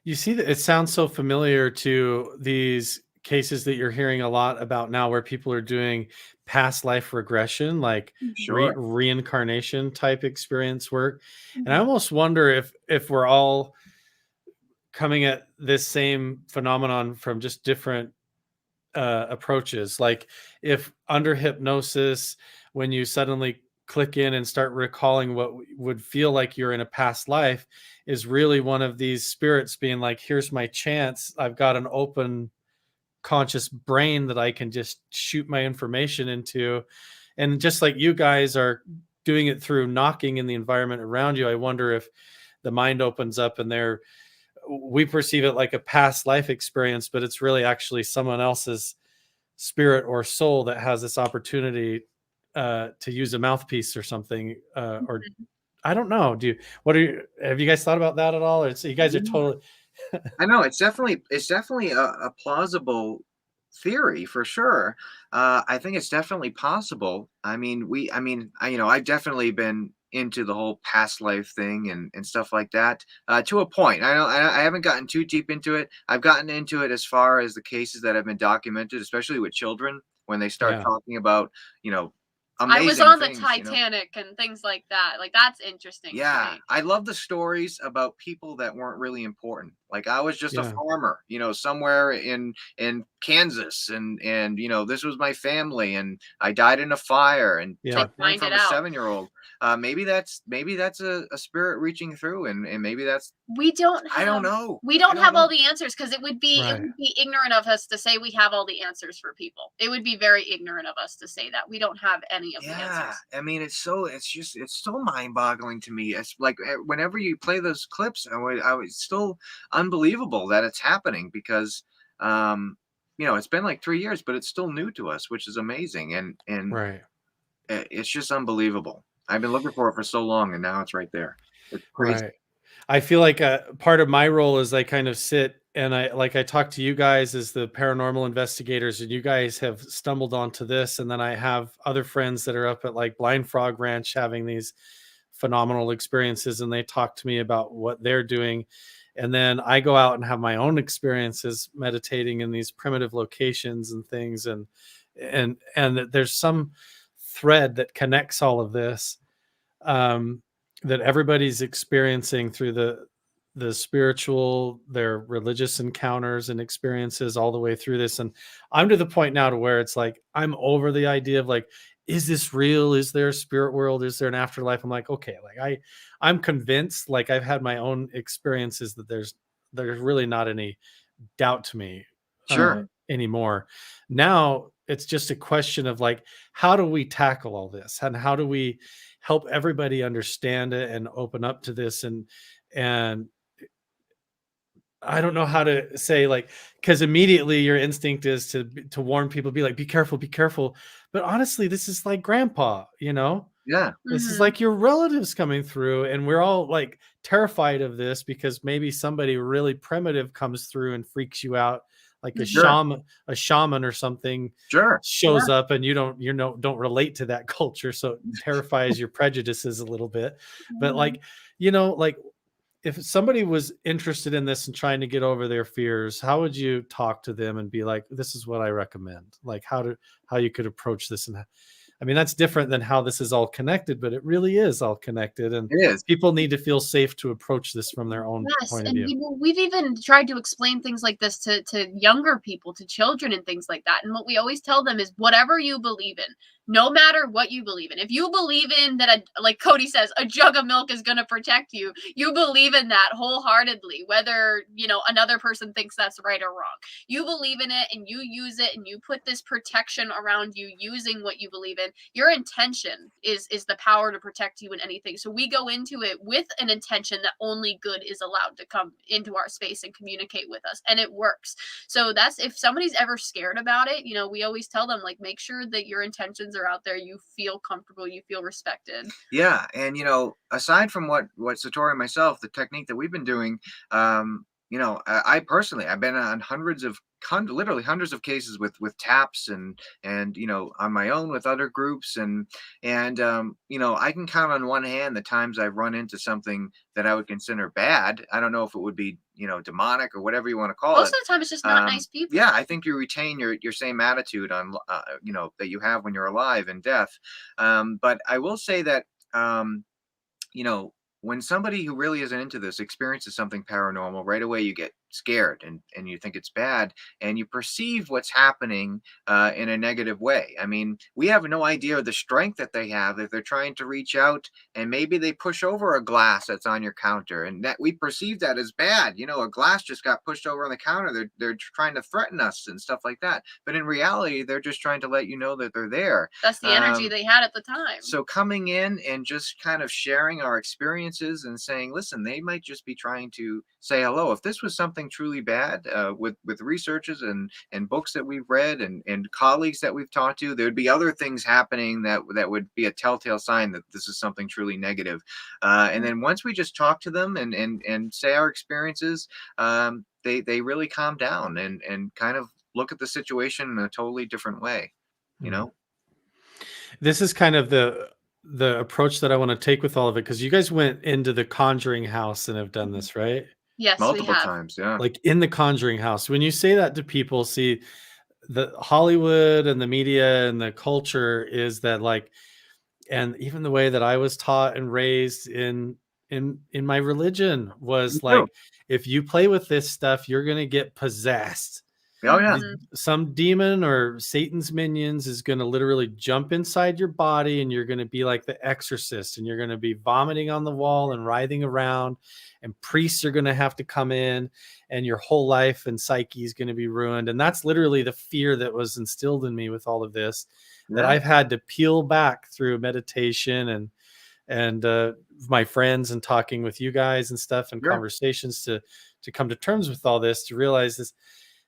A: You see that it sounds so familiar to these cases that you're hearing a lot about now, where people are doing past life regression, like reincarnation type experience work. Mm-hmm. And I almost wonder if we're all coming at this same phenomenon from just different approaches. Like if under hypnosis, when you suddenly click in and start recalling what would feel like you're in a past life, is really one of these spirits being like, here's my chance. I've got an open conscious brain that I can just shoot my information into. And just like you guys are doing it through knocking in the environment around you, I wonder if the mind opens up and we perceive it like a past life experience, but it's really actually someone else's spirit or soul that has this opportunity to use a mouthpiece or something, or I don't know. Have you guys thought about that at all? Or you guys are totally.
B: I know it's definitely a plausible theory for sure. I think it's definitely possible. I've definitely been into the whole past life thing and stuff like that to a point. I haven't gotten too deep into it. I've gotten into it as far as the cases that have been documented, especially with children, when they start talking about,
C: I was on the Titanic and things like that. Like, that's interesting.
B: Yeah. I love the stories about people that weren't really important. Like, I was just a farmer, somewhere in Kansas, and this was my family, and I died in a fire, and from a 7-year-old. maybe that's a spirit reaching through, and maybe that's
C: we don't have,
B: I don't know.
C: We don't have all the answers, because it would be ignorant of us to say we have all the answers for people. It would be very ignorant of us to say that we don't have any of the answers.
B: I mean, it's so mind-boggling to me. It's like whenever you play those clips, it's still unbelievable that it's happening, because it's been like 3 years, but it's still new to us, which is amazing, and it's just unbelievable. I've been looking for it for so long, and now it's right there. It's crazy.
A: Right. I feel like part of my role is I kind of sit and I talk to you guys as the paranormal investigators, and you guys have stumbled onto this. And then I have other friends that are up at like Blind Frog Ranch having these phenomenal experiences, and they talk to me about what they're doing. And then I go out and have my own experiences meditating in these primitive locations and things. And there's some thread that connects all of this, that everybody's experiencing through the spiritual, their religious encounters and experiences all the way through this. And I'm to the point now to where it's like, I'm over the idea of like, is this real? Is there a spirit world? Is there an afterlife? I'm like, okay, like I'm convinced, like I've had my own experiences that there's really not any doubt to me anymore. Now it's just a question of like, how do we tackle all this, and how do we help everybody understand it and open up to this? And I don't know how to say, like, because immediately your instinct is to warn people, be like, be careful. But honestly, this is like grandpa, this is like your relatives coming through, and we're all like terrified of this because maybe somebody really primitive comes through and freaks you out, like a shaman or something shows up, and you don't relate to that culture, so it terrifies your prejudices a little bit. But like, like if somebody was interested in this and trying to get over their fears, how would you talk to them and be like, this is what I recommend, like how you could approach this? And I mean, that's different than how this is all connected, but it really is all connected, and people need to feel safe to approach this from their own point of view.
C: We've even tried to explain things like this to younger people, to children and things like that. And what we always tell them is, whatever you believe in, no matter what you believe in, if you believe in that, like Cody says, a jug of milk is going to protect you, you believe in that wholeheartedly, whether, another person thinks that's right or wrong. You believe in it and you use it, and you put this protection around you using what you believe in. Your intention is the power to protect you in anything. So we go into it with an intention that only good is allowed to come into our space and communicate with us, and it works. So that's, if somebody's ever scared about it, we always tell them, like, make sure that your intentions are out there, you feel comfortable, you feel respected.
B: Yeah. And aside from what Satori and myself, the technique that we've been doing, I personally, I've been on literally hundreds of cases with TAPS and on my own with other groups, and I can count on one hand the times I've run into something that I would consider bad. I don't know if it would be demonic or whatever you want to call it.
C: Most of the time it's just not nice people.
B: Yeah, I think you retain your same attitude on that you have when you're alive and death. But I will say that when somebody who really isn't into this experiences something paranormal, right away you get scared and you think it's bad, and you perceive what's happening in a negative way. I mean, we have no idea the strength that they have if they're trying to reach out, and maybe they push over a glass that's on your counter, and that we perceive that as bad. A glass just got pushed over on the counter. They're trying to threaten us and stuff like that. But in reality, they're just trying to let you know that they're there.
C: That's the energy they had at the time.
B: So coming in and just kind of sharing our experiences and saying, listen, they might just be trying to say hello. If this was something truly bad, with researches and books that we've read and colleagues that we've talked to, there would be other things happening that would be a telltale sign that this is something truly negative. And then once we just talk to them and say our experiences, they really calm down and kind of look at the situation in a totally different way.
A: This is kind of the approach that I want to take with all of it, because you guys went into the Conjuring house and have done this, right?
C: Yes,
B: multiple times. Yeah.
A: Like in the Conjuring house. When you say that to people, see, the Hollywood and the media and the culture is that, like, and even the way that I was taught and raised in my religion was like, if you play with this stuff, you're going to get possessed.
B: Oh yeah.
A: Some demon or Satan's minions is going to literally jump inside your body, and you're going to be like the exorcist, and you're going to be vomiting on the wall and writhing around, and priests are going to have to come in, and your whole life and psyche is going to be ruined. And that's literally the fear that was instilled in me with all of this, that I've had to peel back through meditation and my friends and talking with you guys and stuff and conversations to come to terms with all this, to realize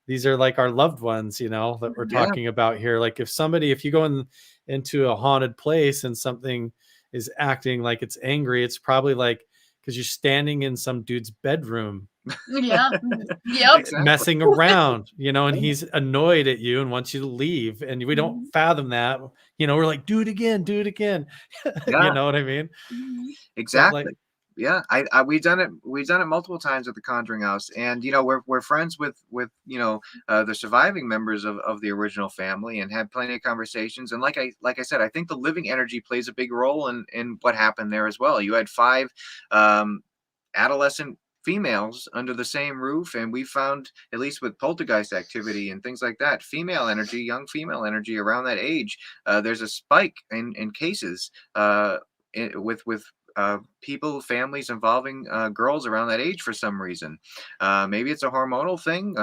A: these are like our loved ones, that we're talking about here. Like if you go into a haunted place and something is acting like it's angry, it's probably like, because you're standing in some dude's bedroom.
C: Yeah. Yep.
A: Messing around, and he's annoyed at you and wants you to leave. And we don't fathom that. We're like, do it again. You know what I mean?
B: Exactly. We've done it multiple times at the Conjuring House, and we're friends with the surviving members of the original family, and had plenty of conversations. And like I said, I think the living energy plays a big role in what happened there as well. You had 5 adolescent females under the same roof, and we found, at least with poltergeist activity and things like that, young female energy around that age, there's a spike in cases with families involving girls around that age for some reason. Maybe it's a hormonal thing.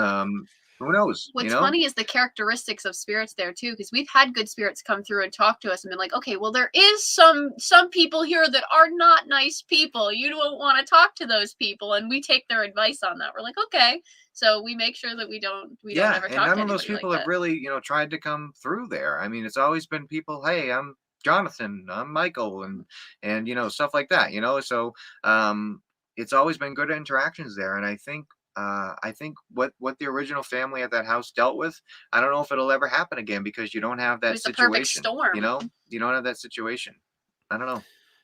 B: Who knows?
C: What's funny is the characteristics of spirits there too, because we've had good spirits come through and talk to us and been like, okay, well, there is some people here that are not nice people. You don't want to talk to those people, and we take their advice on that. We're like, okay, so we make sure that we don't ever talk to anybody.
B: None of those people have really tried to come through there. I mean, it's always been people, hey, I'm Jonathan, I'm Michael, and stuff like that. So it's always been good interactions there, and I think what the original family at that house dealt with, I don't know if it'll ever happen again, because you don't have that situation.
C: Perfect storm.
B: You don't have that situation. I don't know.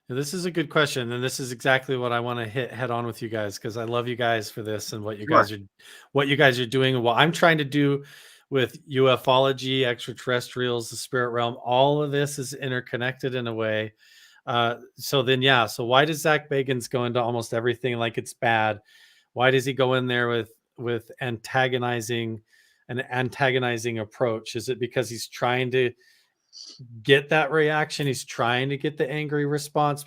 A: This is a good question, and this is exactly what I want to hit head on with you guys, because I love you guys for this and what you guys are doing, and what I'm trying to do with ufology, extraterrestrials, the spirit realm. All of this is interconnected in a way. So why does Zach Bagans go into almost everything like it's bad? Why does he go in there with an antagonizing approach? Is it because he's trying to get that reaction? He's trying to get the angry response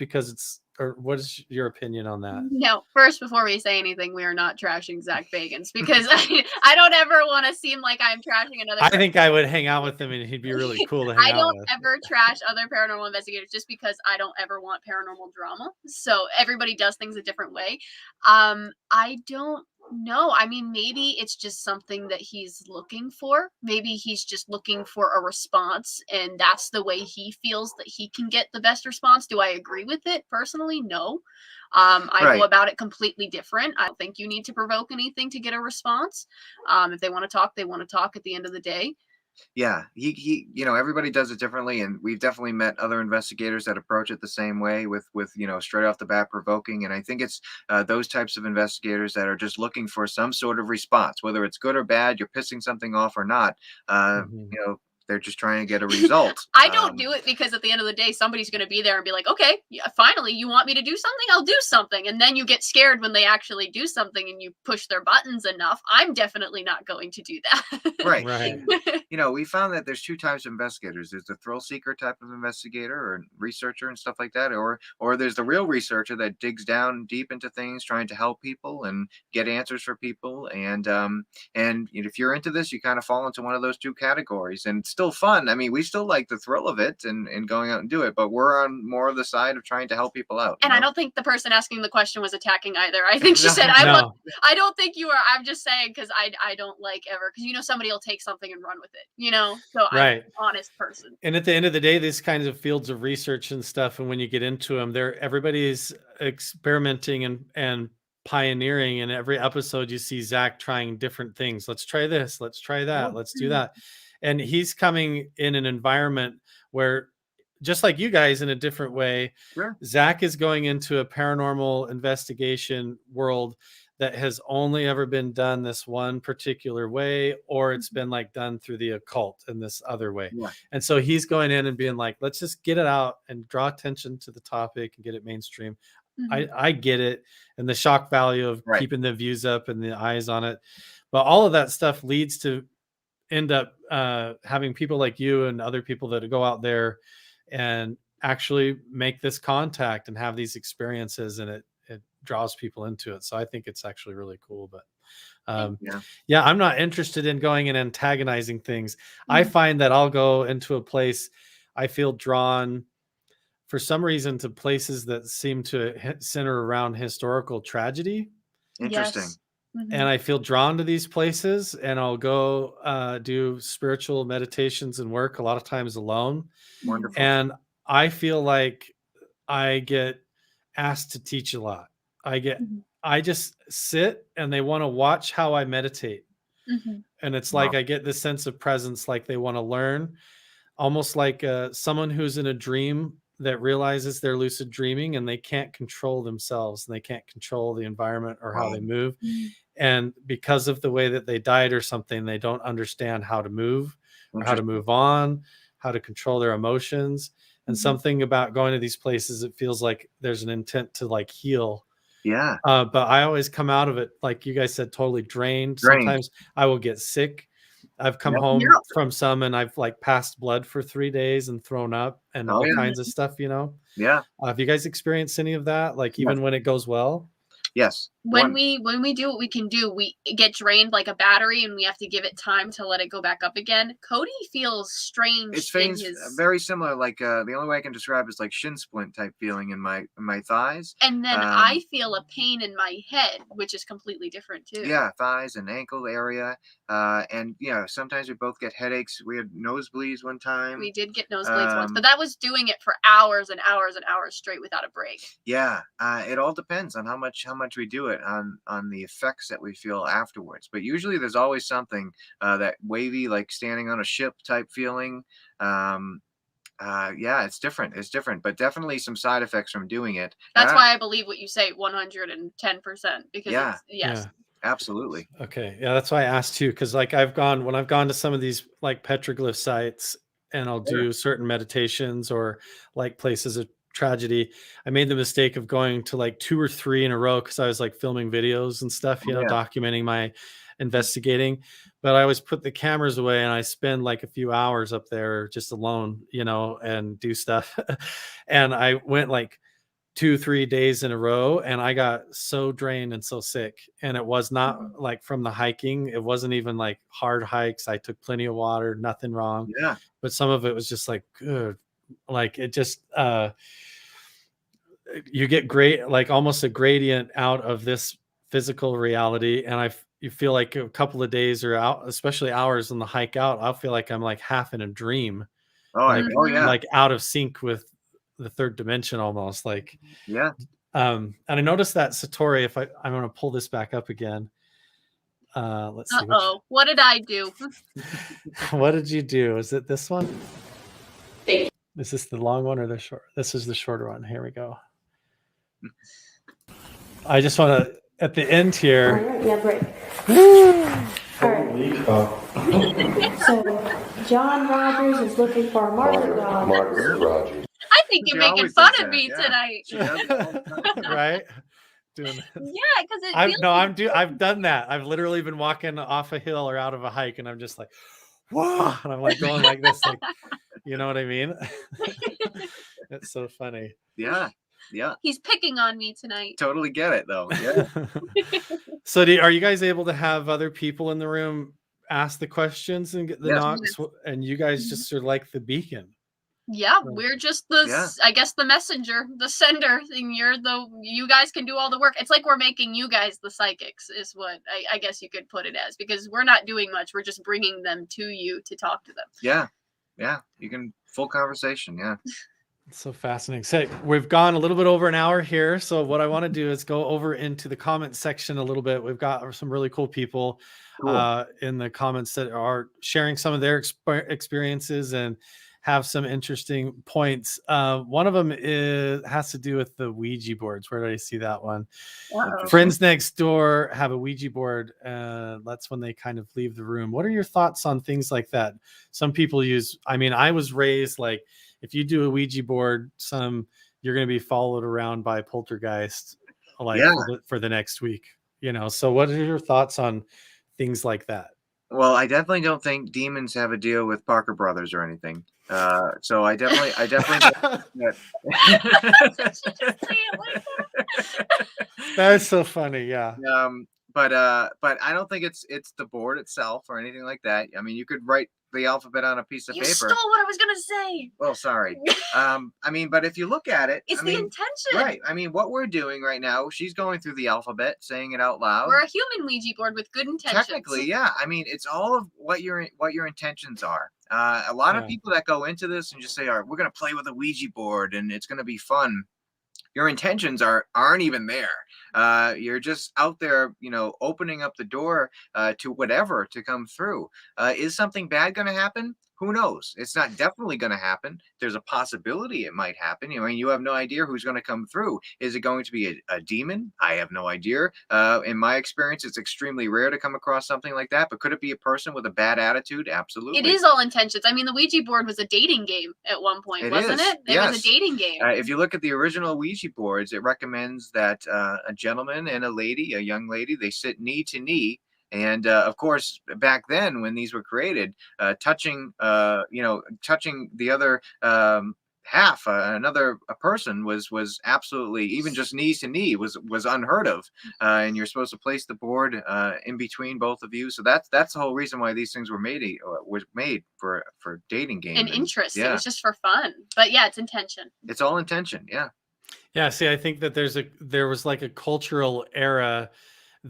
A: or what is your opinion on that?
C: No, first, before we say anything, we are not trashing Zach Bagans, because I don't ever want to seem like I'm trashing another person.
A: I think I would hang out with him, and he'd be really cool to hang out with.
C: I don't ever trash other paranormal investigators, just because I don't ever want paranormal drama. So everybody does things a different way. I don't know. I mean, maybe it's just something that he's looking for. Maybe he's just looking for a response, and that's the way he feels that he can get the best response. Do I agree with it personally? No. I go about it completely different. I don't think you need to provoke anything to get a response. If they want to talk, they want to talk at the end of the day.
B: Yeah, he everybody does it differently, and we've definitely met other investigators that approach it the same way, with straight off the bat provoking. And I think it's those types of investigators that are just looking for some sort of response, whether it's good or bad, you're pissing something off or not. They're just trying to get a result.
C: I don't do it because at the end of the day, somebody's going to be there and be like, okay, finally, you want me to do something? I'll do something. And then you get scared when they actually do something and you push their buttons enough. I'm definitely not going to do that.
B: Right. We found that there's 2 types of investigators. There's the thrill seeker type of investigator or researcher and stuff like that. Or there's the real researcher that digs down deep into things, trying to help people and get answers for people. And if you're into this, you kind of fall into one of those 2 categories. And still fun. I mean, we still like the thrill of it and going out and do it, but we're on more of the side of trying to help people out.
C: And I don't think the person asking the question was attacking either. I think she said, I don't think you are. I'm just saying, because I don't like ever, because somebody will take something and run with it, so I'm an honest person.
A: And at the end of the day, these kinds of fields of research and stuff, and when you get into them, everybody's experimenting and pioneering. In every episode, you see Zach trying different things. Let's try this, let's try that, let's do that. And he's coming in an environment where, just like you guys in a different way, Zach is going into a paranormal investigation world that has only ever been done this one particular way, or it's been like done through the occult in this other way. Yeah. And so he's going in and being like, let's just get it out and draw attention to the topic and get it mainstream. I get it. And the shock value of keeping the views up and the eyes on it. But all of that stuff leads to end up having people like you and other people that go out there and actually make this contact and have these experiences, and it draws people into it. So I think it's actually really cool. But yeah, I'm not interested in going and antagonizing things. I find that I'll go into a place, I feel drawn for some reason to places that seem to center around historical tragedy.
B: Interesting.
C: Yes.
A: And I feel drawn to these places, and I'll go do spiritual meditations and work a lot of times alone.
B: Wonderful.
A: And I feel like I get asked to teach a lot. I just sit and they want to watch how I meditate. And it's like I get this sense of presence, like they want to learn, almost like someone who's in a dream that realizes they're lucid dreaming and they can't control themselves and they can't control the environment or how they move. And because of the way that they died or something, they don't understand how to move or how to move on, how to control their emotions. And something about going to these places, it feels like there's an intent to like heal.
B: Yeah.
A: But I always come out of it, like you guys said, totally drained. Sometimes I will get sick. I've come home from some and I've like passed blood for 3 days and thrown up and all kinds of stuff, you know?
B: Yeah.
A: Have you guys experienced any of that? Like even when it goes well?
B: Yes.
C: When we do what we can do, we get drained like a battery and we have to give it time to let it go back up again. Cody feels strange.
B: It feels very similar. Like the only way I can describe is like shin splint type feeling in my thighs.
C: And then I feel a pain in my head, which is completely different too.
B: Yeah, thighs and ankle area. And sometimes we both get headaches. We had nosebleeds one time.
C: We did get nosebleeds once, but that was doing it for hours and hours and hours straight without a break.
B: Yeah, it all depends on how much we do it, on the effects that we feel afterwards. But usually there's always something that wavy, like standing on a ship type feeling. Yeah, it's different, but definitely some side effects from doing it.
C: That's why I believe what you say 110%, because yes.
B: Absolutely.
A: Okay. Yeah, that's why I asked too, because like when I've gone to some of these like petroglyph sites and I'll do certain meditations or like places of tragedy, I made the mistake of going to like 2 or 3 in a row because I was like filming videos and stuff, documenting my investigating. But I always put the cameras away and I spend like a few hours up there just alone, and do stuff. And I went like 2-3 days in a row and I got so drained and so sick. And it was not like from the hiking. It wasn't even like hard hikes. I took plenty of water, nothing wrong.
B: Yeah.
A: But some of it was just like good. Like it just you get great, like almost a gradient out of this physical reality. And you feel like a couple of days or out, especially hours on the hike out, I'll feel like I'm like half in a dream. Like out of sync with the third dimension almost, like and I noticed that Satori, I'm going to pull this back up again, let's see.
C: What did I do?
A: What did you do? Is it this one? Is this the long one or the short? This is the shorter one. Here we go. I just want to at the end here.
E: All right, yeah, break. All right. So John Rogers is looking for a Margaret dog.
D: Margaret Rogers.
C: I think you're making fun of me tonight.
A: Right? Doing this.
C: Yeah, because
A: I've done that. I've literally been walking off a hill or out of a hike, and I'm just like, whoa, and I'm like going like this, like, you know what I mean? It's so funny.
B: Yeah.
C: He's picking on me tonight.
B: Totally get it though. Yeah.
A: So are you guys able to have other people in the room ask the questions and get the knocks, and you guys just are like the beacon?
C: Yeah, we're just I guess the messenger, the sender, and you guys can do all the work. It's like we're making you guys the psychics is what I guess you could put it as, because we're not doing much. We're just bringing them to you to talk to them.
B: Yeah. You can full conversation. Yeah.
A: It's so fascinating. So we've gone a little bit over an hour here. So what I want to do is go over into the comment section a little bit. We've got some really cool people in the comments that are sharing some of their experiences and have some interesting points. One of them has to do with the Ouija boards. Where did I see that one? Friends next door have a Ouija board. That's when they kind of leave the room. What are your thoughts on things like that? Some people I was raised like, if you do a Ouija board, you're going to be followed around by poltergeist for the next week, So what are your thoughts on things like that?
B: Well, I definitely don't think demons have a deal with Parker Brothers or anything. So I definitely that.
A: That's so funny. Yeah.
B: But I don't think it's the board itself or anything like that. I mean, you could write the alphabet on a piece of
C: You
B: paper.
C: stole what I was gonna say.
B: Well, sorry. I mean, but if you look at it,
C: It's
B: I
C: the
B: mean,
C: intention.
B: right? I mean, what we're doing right now, she's going through the alphabet, saying it out loud.
C: We're a human Ouija board with good intentions.
B: Technically, yeah. I mean, it's all of what your intentions are. A lot of people that go into this and just say, "All right, we're gonna play with a Ouija board and it's gonna be fun." Your intentions aren't even there. You're just out there, opening up the door to whatever to come through. Is something bad going to happen? Who knows? It's not definitely going to happen. There's a possibility it might happen. I mean, you have no idea who's going to come through. Is it going to be a demon? I have no idea. In my experience, it's extremely rare to come across something like that. But could it be a person with a bad attitude? Absolutely.
C: It is all intentions. I mean, the Ouija board was a dating game at one point, wasn't it? It was a dating game.
B: If you look at the original Ouija boards, it recommends that a gentleman and a young lady, they sit knee to knee. And of course, back then when these were created, touching the other half, a person was absolutely, even just knees to knee was unheard of. And you're supposed to place the board in between both of you. So that's the whole reason why these things were made for dating games
C: and interest. Yeah. It was just for fun. But yeah, it's intention.
B: It's all intention. Yeah.
A: Yeah. See, I think that there was like a cultural era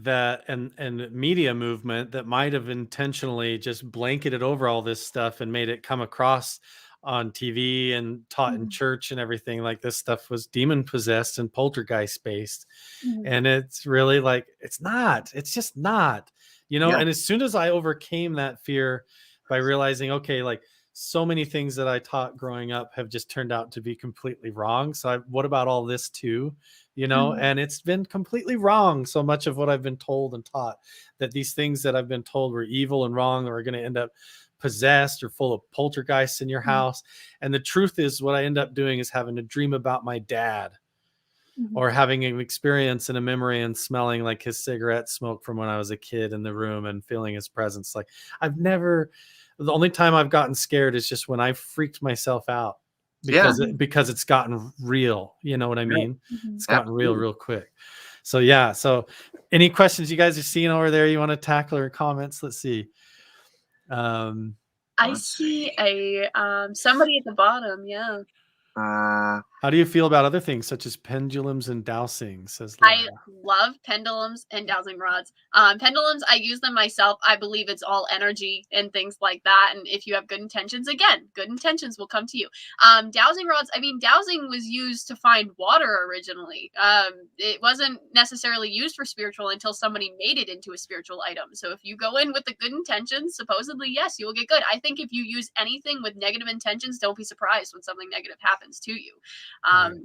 A: that and media movement that might have intentionally just blanketed over all this stuff and made it come across on TV and taught in church and everything like this stuff was demon possessed and poltergeist based. And it's really like, it's just not, and as soon as I overcame that fear by realizing, okay, like so many things that I taught growing up have just turned out to be completely wrong. So what about all this too? And it's been completely wrong. So much of what I've been told and taught, that these things that I've been told were evil and wrong, or are going to end up possessed or full of poltergeists in your house. And the truth is, what I end up doing is having a dream about my dad, or having an experience and a memory and smelling like his cigarette smoke from when I was a kid in the room and feeling his presence. Like the only time I've gotten scared is just when I freaked myself out. Because it's gotten real, you know what I mean? It's gotten real quick. So yeah. So any questions you guys are seeing over there you want to tackle, or comments? Let's see.
C: I see somebody at the bottom. Yeah.
A: How do you feel about other things such as pendulums and dowsing? Says
C: Laura. I love pendulums and dowsing rods. Pendulums, I use them myself. I believe it's all energy and things like that. And if you have good intentions, again, good intentions will come to you. Dowsing rods, I mean, dowsing was used to find water originally. It wasn't necessarily used for spiritual until somebody made it into a spiritual item. So if you go in with the good intentions, supposedly, yes, you will get good. I think if you use anything with negative intentions, don't be surprised when something negative happens to you.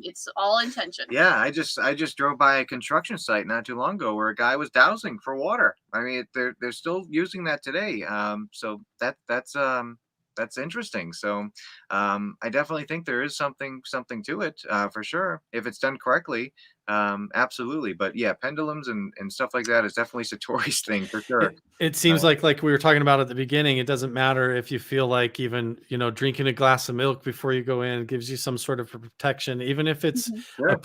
C: It's all intention.
B: Yeah, I just drove by a construction site not too long ago where a guy was dowsing for water. I mean, they're still using that today. So that's interesting. So I definitely think there is something to it for sure if it's done correctly. Absolutely. But yeah, pendulums and stuff like that is definitely Satori's thing for sure.
A: It seems like we were talking about at the beginning, it doesn't matter if you feel like even, drinking a glass of milk before you go in gives you some sort of protection, even if it's a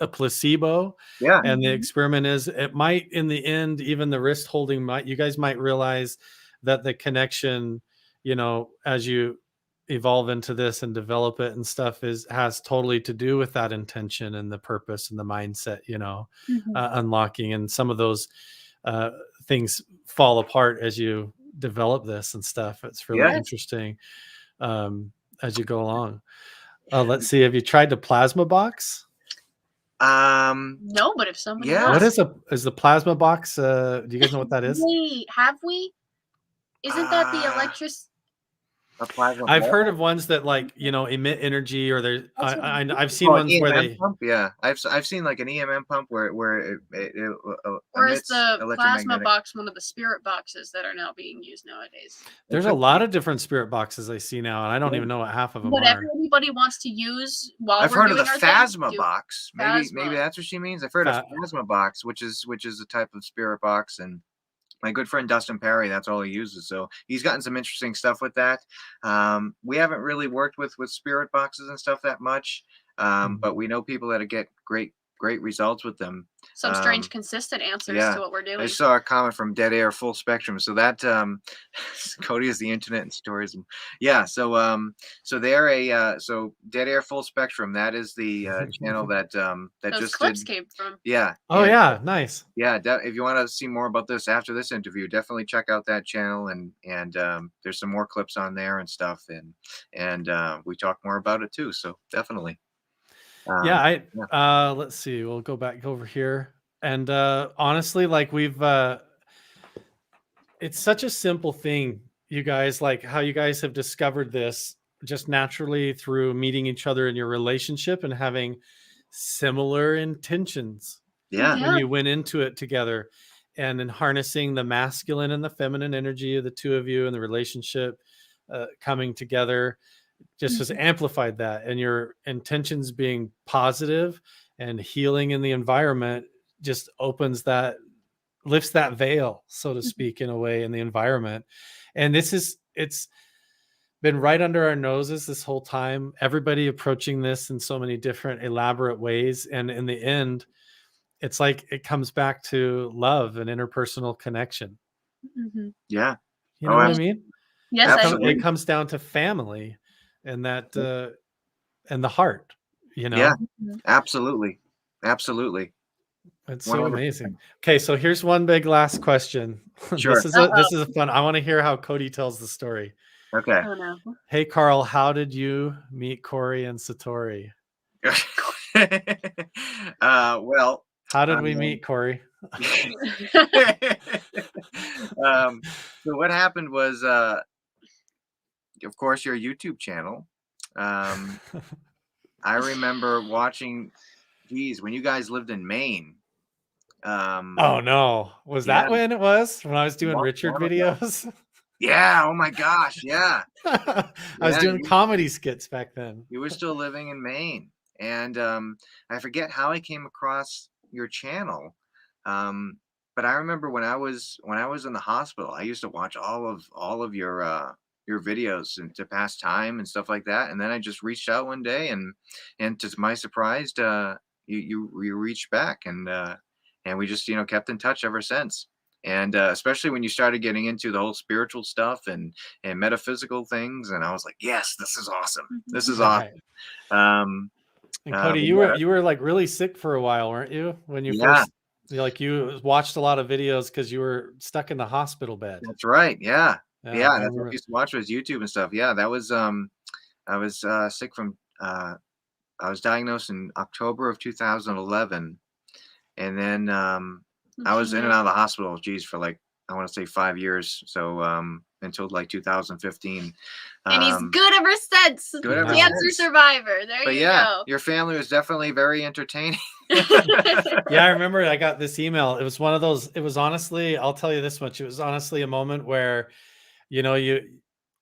A: placebo. Yeah. And the experiment is, it might, in the end, even the wrist holding you guys might realize that the connection, as you evolve into this and develop it and stuff has totally to do with that intention and the purpose and the mindset, unlocking, and some of those things fall apart as you develop this and stuff. It's really interesting as you go along. Let's see. Have you tried the plasma box?
C: No, but if somebody
A: what is the plasma box? Do you guys know what that is?
C: Have we? Isn't that the electricity?
B: I've
C: heard
A: of ones that emit energy, or I've seen ones where they
B: pump. Yeah, I've seen like an EMM pump where it
C: or is the plasma box one of the spirit boxes that are now being used nowadays?
A: There's a lot of different spirit boxes I see now, and I don't even know what half of them
C: Whatever everybody wants to use while
B: I've heard of the phasma box. Maybe that's what she means. I've heard of phasma box, which is a type of spirit box, and my good friend Dustin Perry, that's all he uses. So he's gotten some interesting stuff with that. We haven't really worked with spirit boxes and stuff that much, but we know people that get great results with them.
C: Some strange consistent answers to what we're doing.
B: I saw a comment from Dead Air Full Spectrum. So that Cody is the internet and tourism. Yeah. So so they're so Dead Air Full Spectrum. That is the channel that
C: those
B: just
C: clips came from.
B: Yeah.
A: Oh yeah, nice.
B: Yeah. If you want to see more about this after this interview, definitely check out that channel, and there's some more clips on there and stuff, and we talk more about it too. So definitely.
A: Let's see. We'll go back over here. And honestly, like it's such a simple thing, you guys, like how you guys have discovered this just naturally through meeting each other in your relationship and having similar intentions.
B: Yeah.
A: When you went into it together, and in harnessing the masculine and the feminine energy of the two of you and the relationship coming together just has amplified that, and your intentions being positive and healing in the environment just lifts that veil, so to speak, in a way, in the environment. And it's been right under our noses this whole time, everybody approaching this in so many different elaborate ways. And in the end, it's like it comes back to love and interpersonal connection.
B: Yeah.
A: You know what I mean?
C: Yes,
A: it comes down to family and that and the heart,
B: Yeah, absolutely.
A: It's so amazing. Okay, so here's one big last question.
B: Sure.
A: This is a fun. I want to hear how Cody tells the story.
B: Okay.
C: Oh, no.
A: Hey Carl, how did you meet Corey and Satori?
B: Well,
A: how did we meet, Corey?
B: So what happened was of course, your YouTube channel. I remember watching, when you guys lived in Maine.
A: Oh no, was that when it was? When I was doing Richard videos?
B: Yeah. Oh my gosh. Yeah.
A: I was doing comedy skits back then.
B: You were still living in Maine, and I forget how I came across your channel. But I remember when I was in the hospital, I used to watch all of your videos and to pass time and stuff like that. And then I just reached out one day, and to my surprise, you reached back, and we just kept in touch ever since. And especially when you started getting into the whole spiritual stuff and metaphysical things, and I was like, yes, this is awesome. This is awesome.
A: And Cody, you were like really sick for a while, weren't you? When you first, you watched a lot of videos because you were stuck in the hospital bed.
B: That's right. Yeah. That's what I used to watch was YouTube and stuff. Yeah, that was I was sick from I was diagnosed in October of 2011, and then I was in and out of the hospital, for like, I want to say 5 years. So until like 2015.
C: And he's good ever since. Cancer survivor. There you go.
B: Your family was definitely very entertaining.
A: Yeah, I remember I got this email. It was one of those, it was honestly, I'll tell you this much. It was honestly a moment where, you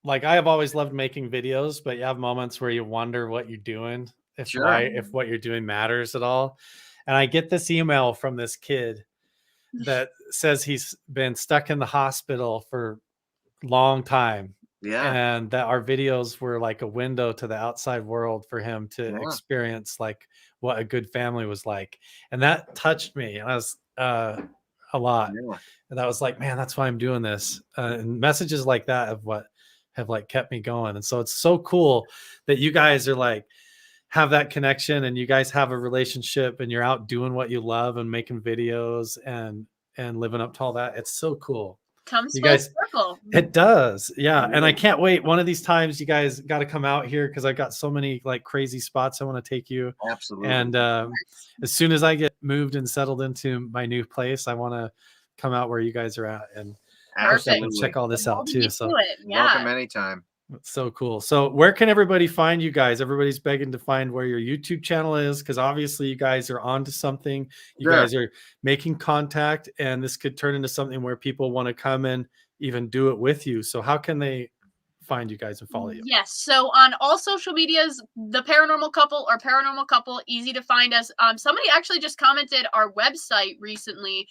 A: like, I have always loved making videos, but you have moments where you wonder what you're doing, if what you're doing matters at all. And I get this email from this kid that says he's been stuck in the hospital for a long time.
B: Yeah.
A: And that our videos were like a window to the outside world for him to experience like what a good family was like. And that touched me. And I was a lot. Yeah. And I was like, man, that's why I'm doing this. And messages like that have like kept me going. And so it's so cool that you guys are like, have that connection, and you guys have a relationship, and you're out doing what you love and making videos and living up to all that. It's so cool.
C: Comes full circle.
A: It does. Yeah. And I can't wait. One of these times you guys got to come out here, because I've got so many like crazy spots I want to take you.
B: Absolutely.
A: And as soon as I get moved and settled into my new place, I want to come out where you guys are at and check all this out too. So
B: welcome anytime.
A: It's so cool. So where can everybody find you guys? Everybody's begging to find where your YouTube channel is, because obviously you guys are onto something. You guys are making contact, and this could turn into something where people want to come and even do it with you. So how can they find you guys and follow you?
C: Yes. So on all social medias, the Paranormal Couple or Paranormal Couple, easy to find us. Somebody actually just commented our website recently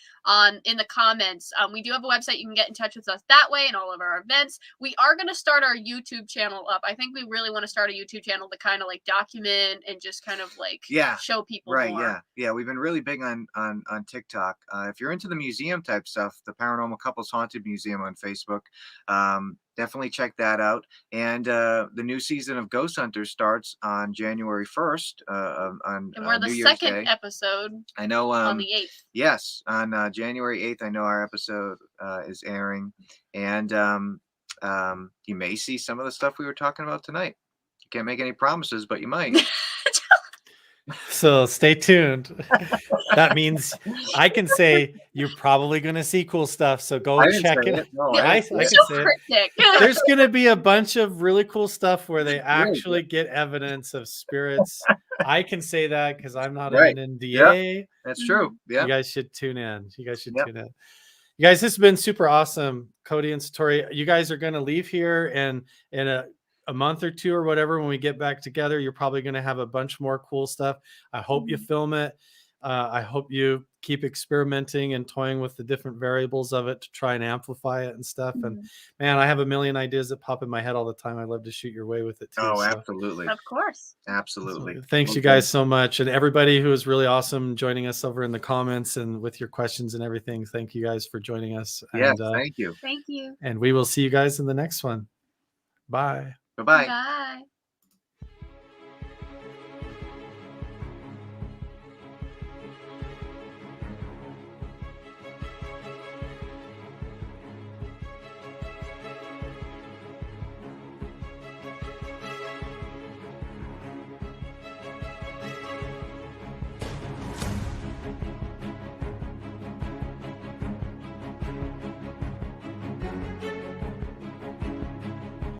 C: in the comments. We do have a website. You can get in touch with us that way and all of our events. We are going to start our YouTube channel up. I think we really want to start a YouTube channel to kind of like document and just kind of like show people more.
B: Yeah. We've been really big on TikTok. If you're into the museum type stuff, the Paranormal Couples Haunted Museum on Facebook, definitely check that out. And the new season of Ghost Hunters starts on January 1st. And we're the second
C: episode.
B: I know.
C: On the 8th.
B: Yes, on January 8th. I know our episode is airing, and you may see some of the stuff we were talking about tonight. You can't make any promises, but you might.
A: So stay tuned. That means I can say you're probably going to see cool stuff. So go check it.
B: No,
A: I can say it. There's going to be a bunch of really cool stuff where they actually get evidence of spirits. I can say that because I'm not an NDA.
B: Yep. That's true. Yeah.
A: You guys should tune in. You guys should tune in. You guys, this has been super awesome. Cody and Satori, you guys are going to leave here and in a month or two or whatever, when we get back together, you're probably going to have a bunch more cool stuff. I hope you film it. I hope you keep experimenting and toying with the different variables of it to try and amplify it and stuff. And man, I have a million ideas that pop in my head all the time. I love to shoot your way with it too.
B: Oh, absolutely.
C: Of course.
B: Absolutely.
A: So thanks you guys so much. And everybody who was really awesome joining us over in the comments and with your questions and everything. Thank you guys for joining us.
B: Yeah,
A: and,
B: thank you.
C: Thank you.
A: And we will see you guys in the next one. Bye.
B: Bye-bye.
C: Bye.